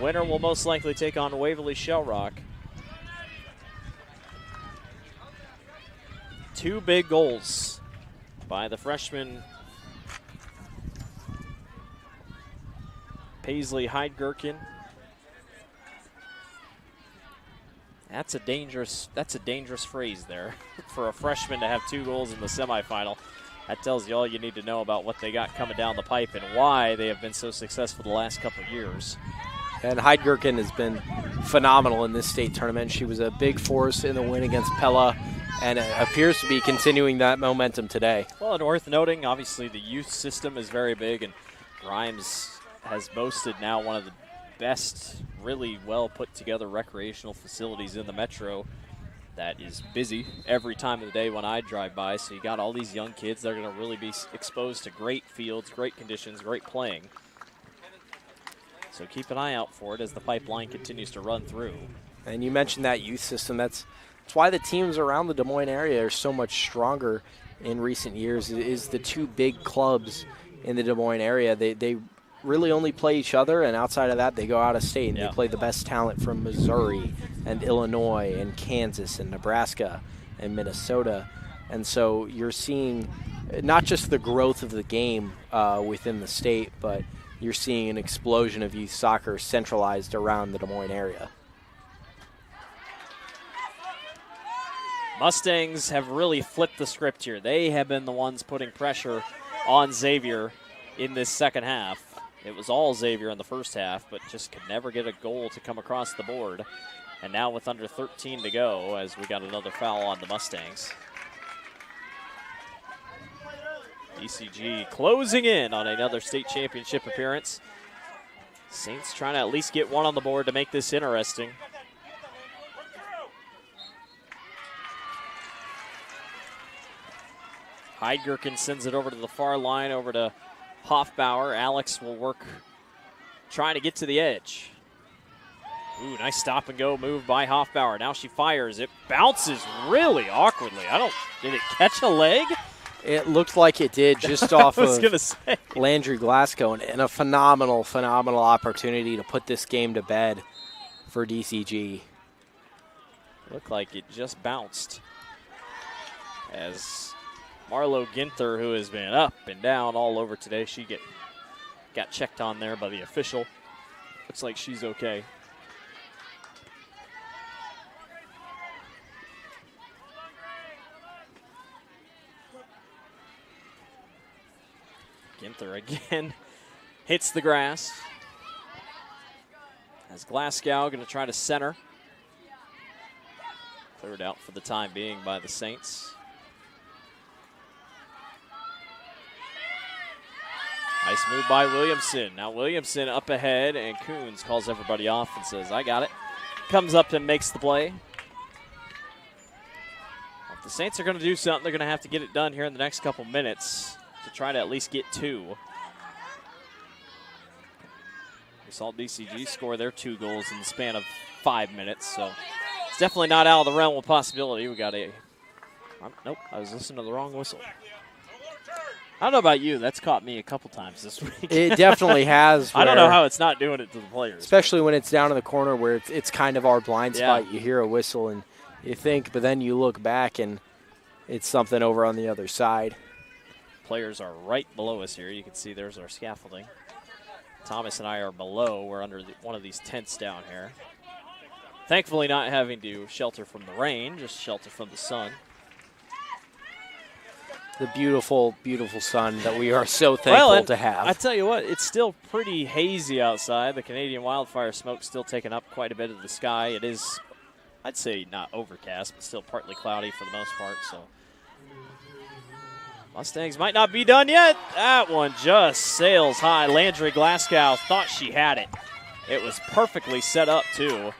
Winner will most likely take on Waverly Shell Rock. 2 big goals by the freshman Paisley Heidgerken. That's a dangerous phrase there for a freshman to have 2 goals in the semifinal. That tells you all you need to know about what they got coming down the pipe and why they have been so successful the last couple of years. And Heidgerken has been phenomenal in this state tournament. She was a big force in the win against Pella and appears to be continuing that momentum today. Well, and worth noting, obviously the youth system is very big, and Grimes has boasted now one of the best, really well put together recreational facilities in the Metro that is busy every time of the day when I drive by. So you got all these young kids that are going to really be exposed to great fields, great conditions, great playing. So keep an eye out for it as the pipeline continues to run through. And you mentioned that youth system. That's why the teams around the Des Moines area are so much stronger in recent years is the 2 big clubs in the Des Moines area. They really only play each other, and outside of that, they go out of state and they play the best talent from Missouri and Illinois and Kansas and Nebraska and Minnesota. And so you're seeing not just the growth of the game within the state, but you're seeing an explosion of youth soccer centralized around the Des Moines area. Mustangs have really flipped the script here. They have been the ones putting pressure on Xavier in this second half. It was all Xavier in the first half, but just could never get a goal to come across the board. And now with under 13 to go, as we got another foul on the Mustangs. DCG closing in on another state championship appearance. Saints trying to at least get one on the board to make this interesting. Heidgerken sends it over to the far line, over to Hoffbauer. Alex will work trying to get to the edge. Ooh, nice stop and go move by Hoffbauer. Now she fires. It bounces really awkwardly. Did it catch a leg? It looked like it did just off of say. Landry Glasgow, and a phenomenal opportunity to put this game to bed for DCG. Looked like it just bounced as Marlo Ginther, who has been up and down all over today, she got checked on there by the official. Looks like she's okay. Ginther again hits the grass. As Glasgow going to try to center. Cleared out for the time being by the Saints. Nice move by Williamson. Now Williamson up ahead, and Coons calls everybody off and says, I got it. Comes up and makes the play. If the Saints are going to do something, they're going to have to get it done here in the next couple minutes to try to at least get 2. We saw DCG score their 2 goals in the span of 5 minutes, so it's definitely not out of the realm of possibility. We got a, nope, I was listening to the wrong whistle. I don't know about you. That's caught me a couple times this week. It definitely has. I don't know how it's not doing it to the players. Especially when it's down in the corner where it's kind of our blind spot. You hear a whistle and you think, but then you look back and it's something over on the other side. Players are right below us here. You can see there's our scaffolding. Thomas and I are below. We're under one of these tents down here. Thankfully not having to shelter from the rain, just shelter from the sun. The beautiful, beautiful sun that we are so thankful to have. I tell you what, it's still pretty hazy outside. The Canadian wildfire smoke's still taking up quite a bit of the sky. It is, I'd say, not overcast, but still partly cloudy for the most part. So Mustangs might not be done yet. That one just sails high. Landry Glasgow thought she had it. It was perfectly set up, too.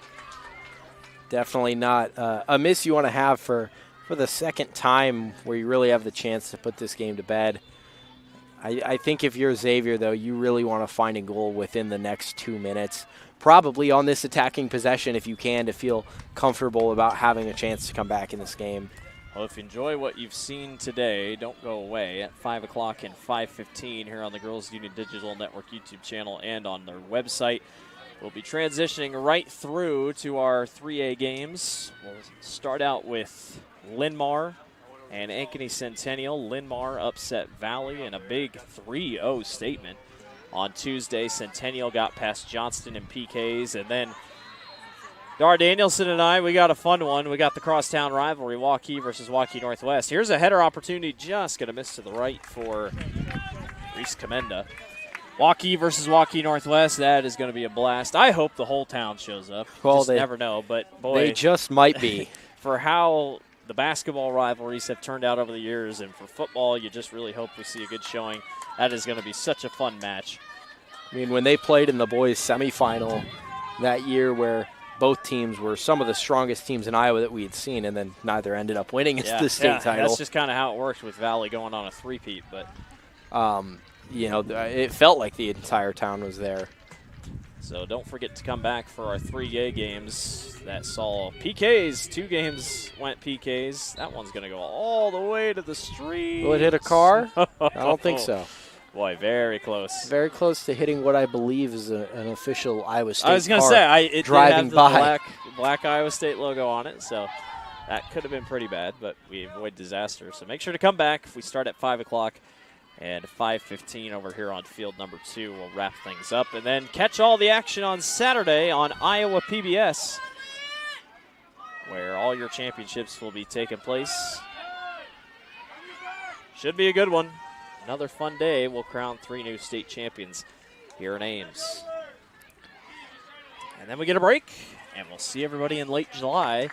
Definitely not a miss you want to have for the second time where you really have the chance to put this game to bed. I think if you're Xavier, though, you really want to find a goal within the next 2 minutes, probably on this attacking possession if you can, to feel comfortable about having a chance to come back in this game. Well, if you enjoy what you've seen today, don't go away. At 5 o'clock and 5:15 here on the Girls Union Digital Network YouTube channel and on their website. We'll be transitioning right through to our 3A games. We'll start out with Linmar and Ankeny Centennial. Linmar upset Valley in a big 3-0 statement on Tuesday. Centennial got past Johnston in PKs, and then Dar Danielson and I, we got a fun one. We got the crosstown rivalry, Waukee versus Waukee Northwest. Here's a header opportunity, just going to miss to the right for Reese Commenda. Waukee versus Waukee Northwest, that is going to be a blast. I hope the whole town shows up. Well, just never know, but boy. They just might be. For how the basketball rivalries have turned out over the years, and for football, you just really hope we see a good showing. That is going to be such a fun match. I mean, when they played in the boys' semifinal that year where both teams were some of the strongest teams in Iowa that we had seen, and then neither ended up winning the state title. That's just kind of how it worked with Valley going on a three-peat, but you know, it felt like the entire town was there. So don't forget to come back for our 3A games that saw PKs. 2 games went PKs. That one's going to go all the way to the street. Will it hit a car? I don't think so. Boy, very close. Very close to hitting what I believe is an official Iowa State car. I was going to say, it driving did have by. the black Iowa State logo on it, so that could have been pretty bad, but we avoid disaster. So make sure to come back. If we start at 5 o'clock. And 5:15 over here on field number 2, we'll wrap things up. And then catch all the action on Saturday on Iowa PBS, where all your championships will be taking place. Should be a good one. Another fun day. We'll crown 3 new state champions here in Ames. And then we get a break, and we'll see everybody in late July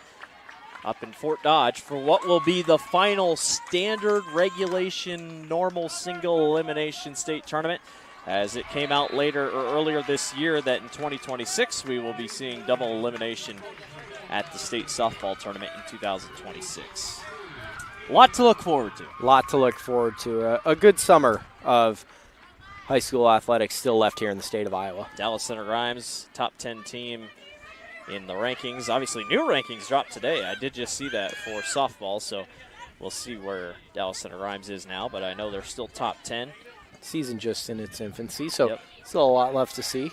up in Fort Dodge for what will be the final standard regulation normal single elimination state tournament, as it came out earlier this year that in 2026 we will be seeing double elimination at the state softball tournament in 2026. A lot to look forward to. A lot to look forward to. A good summer of high school athletics still left here in the state of Iowa. Dallas Center Grimes, top 10 team in the rankings. Obviously, new rankings dropped today. I did just see that for softball, so we'll see where Dallas Center Grimes is now, but I know they're still top 10. Season just in its infancy, so still a lot left to see.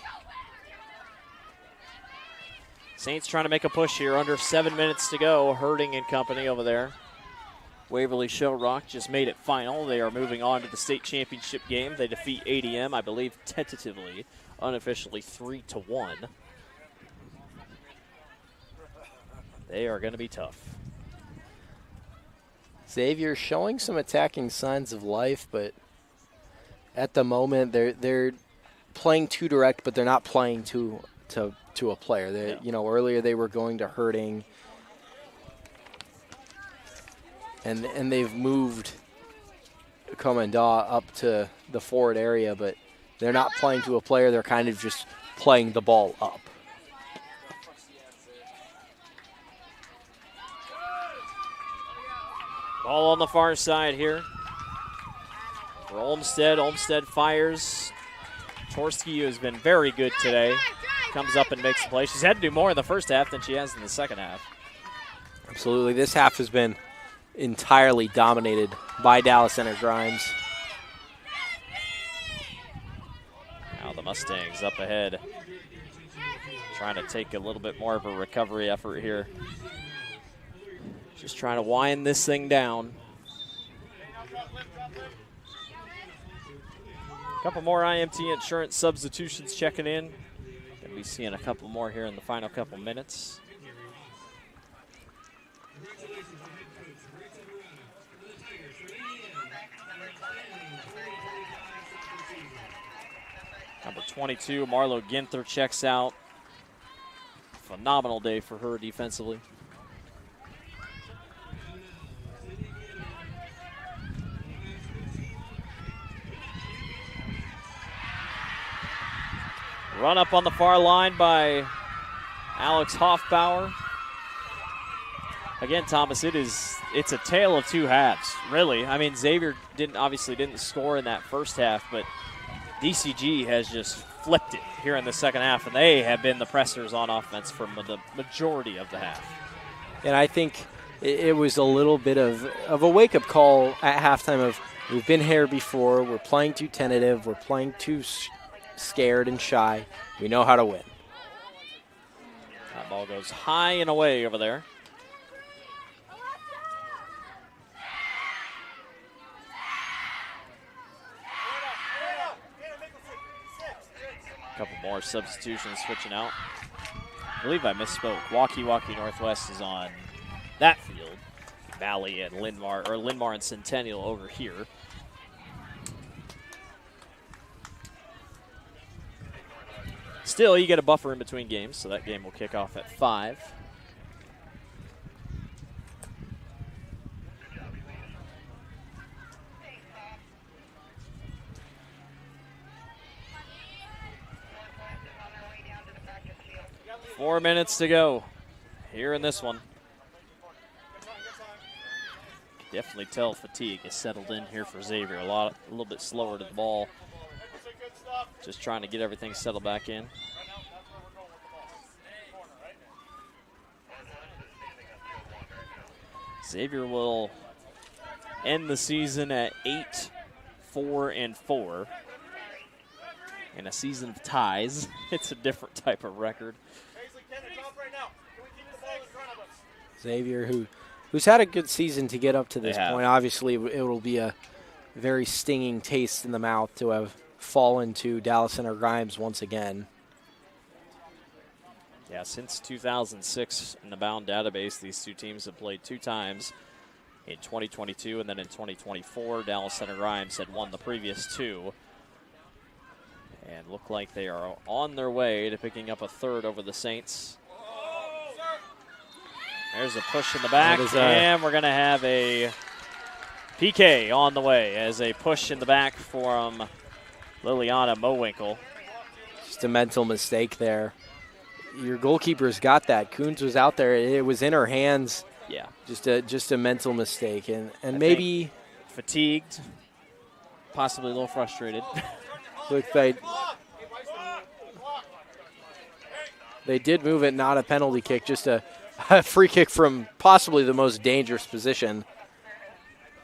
Saints trying to make a push here. Under 7 minutes to go. Herding and company over there. Waverly Show Rock just made it final. They are moving on to the state championship game. They defeat ADM, I believe, tentatively, unofficially 3-1. They are going to be tough. Xavier showing some attacking signs of life, but At the moment, they're playing too direct, but they're not playing to a player. They, earlier they were going to hurting, and they've moved Commandant up to the forward area, but they're not playing to a player. They're kind of just playing the ball up. Ball on the far side here for Olmsted. Olmsted fires. Torsky has been very good today. Comes up and makes the play. She's had to do more in the first half than she has in the second half. Absolutely. This half has been entirely dominated by Dallas Center Grimes. Now the Mustangs up ahead. Trying to take a little bit more of a recovery effort here. Just trying to wind this thing down. A couple more IMT insurance substitutions checking in. Gonna be seeing a couple more here in the final couple minutes. Number 22, Marlo Ginther checks out. Phenomenal day for her defensively. Run up on the far line by Alex Hoffbauer. Again, Thomas, it's a tale of two halves, really. I mean, Xavier obviously didn't score in that first half, but DCG has just flipped it here in the second half, and they have been the pressers on offense for the majority of the half. And I think it was a little bit of a wake-up call at halftime of, we've been here before, we're playing too tentative, we're playing too scared and shy. We know how to win. That ball goes high and away over there. A couple more substitutions switching out. I believe I misspoke. Waukee Northwest is on that field. Valley and Linmar and Centennial over here. Still, you get a buffer in between games, so that game will kick off at 5. Four minutes to go here in this one. Definitely tell fatigue is settled in here for Xavier. A little bit slower to the ball. Just trying to get everything settled back in. Xavier will end the season at 8-4-4. In a season of ties, it's a different type of record. Xavier, who's had a good season to get up to this point. Obviously, it will be a very stinging taste in the mouth to have fallen to Dallas Center Grimes once again. Yeah, since 2006 in the Bound database, these two teams have played 2 times in 2022 and then in 2024. Dallas Center Grimes had won the previous 2 and look like they are on their way to picking up a third over the Saints. There's a push in the back, and we're going to have a PK on the way as a push in the back from Liliana Mowinkle. Just a mental mistake there. Your goalkeeper's got that. Coons was out there. It was in her hands. Yeah. Just a mental mistake. And maybe fatigued, possibly a little frustrated. Look, they did move it, not a penalty kick, just a free kick from possibly the most dangerous position.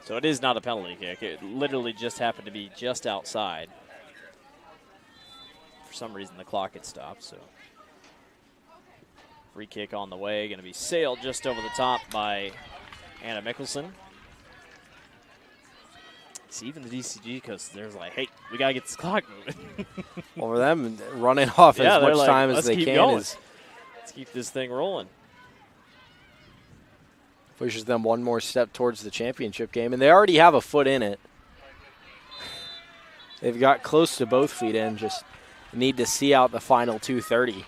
So it is not a penalty kick. It literally just happened to be just outside. For some reason, the clock had stopped, so. Free kick on the way, going to be sailed just over the top by Anna Mickelson. See, even the DCG coach, they're like, hey, we got to get this clock moving. Over them running off as much time as they can. Let's keep this thing rolling. Pushes them one more step towards the championship game, and they already have a foot in it. They've got close to both feet in, just need to see out the final 2:30.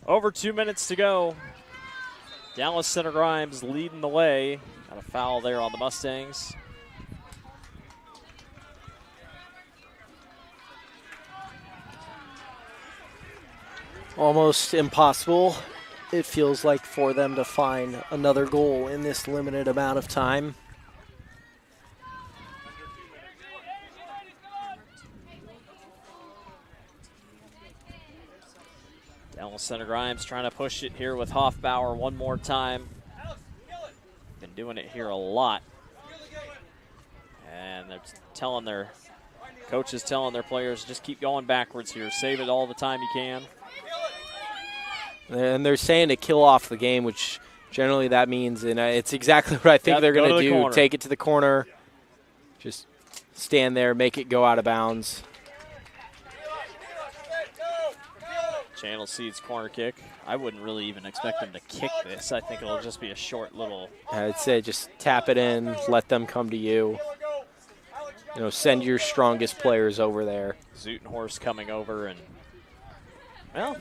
Over 2 minutes to go. Dallas Center Grimes leading the way. Got a foul there on the Mustangs. Almost impossible, it feels like, for them to find another goal in this limited amount of time. Dallas Center Grimes trying to push it here with Hoffbauer one more time. Been doing it here a lot. And they're telling their coaches, telling their players, just keep going backwards here. Save it all the time you can. And they're saying to kill off the game, which generally that means, and it's exactly what I think they're going to do. Corner. Take it to the corner, just stand there, make it go out of bounds. Channel Seeds corner kick. I wouldn't really even expect them to kick this. I think it'll just be a short little. I'd say just tap it in, let them come to you. You know, send your strongest players over there. Zutenhorst coming over and, well,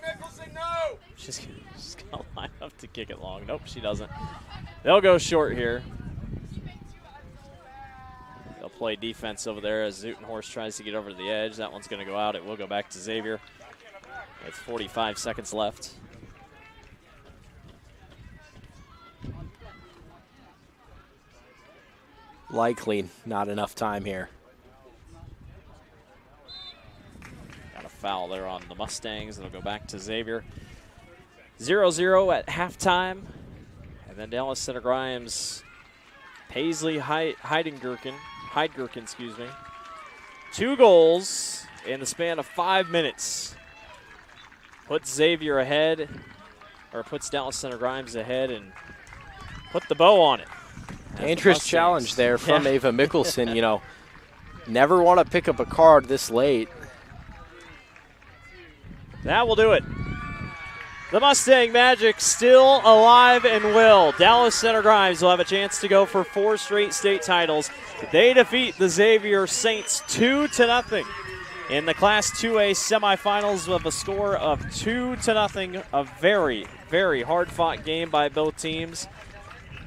she's going to line up to kick it long. Nope, she doesn't. They'll go short here. They'll play defense over there as Zutenhorst tries to get over to the edge. That one's going to go out. It will go back to Xavier with 45 seconds left. Likely not enough time here. Got a foul there on the Mustangs. It'll go back to Xavier. 0-0 at halftime. And then Dallas Center Grimes, Paisley Heidgurken, excuse me. 2 goals in the span of 5 minutes. Puts Xavier ahead, or puts Dallas Center Grimes ahead, and put the bow on it. Dangerous challenge there from Ava Mickelson. You know, never want to pick up a card this late. That will do it. The Mustang Magic still alive and well. Dallas Center Grimes will have a chance to go for 4 straight state titles. They defeat the Xavier Saints 2-0 in the Class 2A semifinals with a score of 2-0. A very, very hard-fought game by both teams.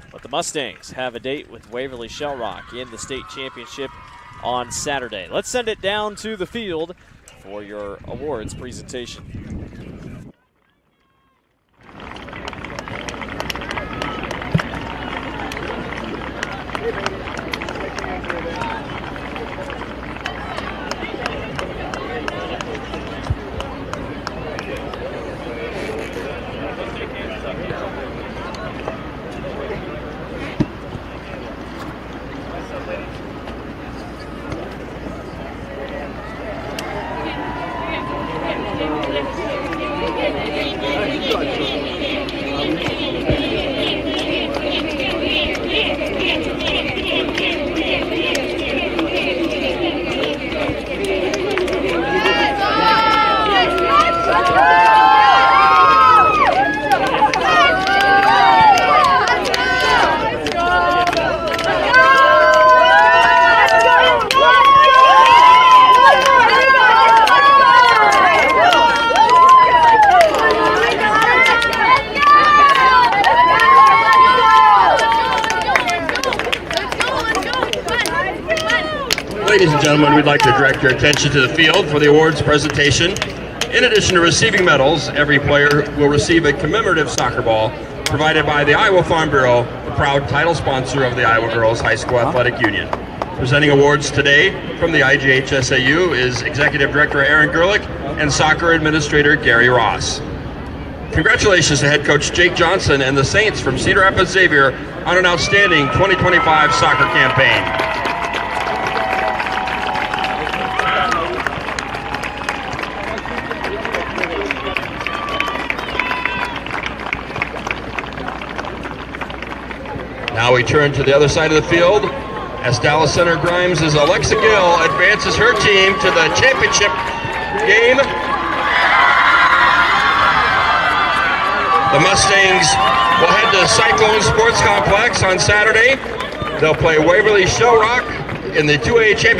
But the Mustangs have a date with Waverly Shell Rock in the state championship on Saturday. Let's send it down to the field for your awards presentation. Ladies and gentlemen, we'd like to direct your attention to the field for the awards presentation. In addition to receiving medals, every player will receive a commemorative soccer ball provided by the Iowa Farm Bureau, the proud title sponsor of the Iowa Girls High School Athletic Union. Presenting awards today from the IGHSAU is Executive Director Aaron Gerlich and Soccer Administrator Gary Ross. Congratulations to Head Coach Jake Johnson and the Saints from Cedar Rapids Xavier on an outstanding 2025 soccer campaign. Now we turn to the other side of the field as Dallas Center Grimes' Alexa Gill advances her team to the championship game The Mustangs will head to Cyclone Sports Complex on Saturday. They'll play Waverly Shell Rock in the 2A Championship.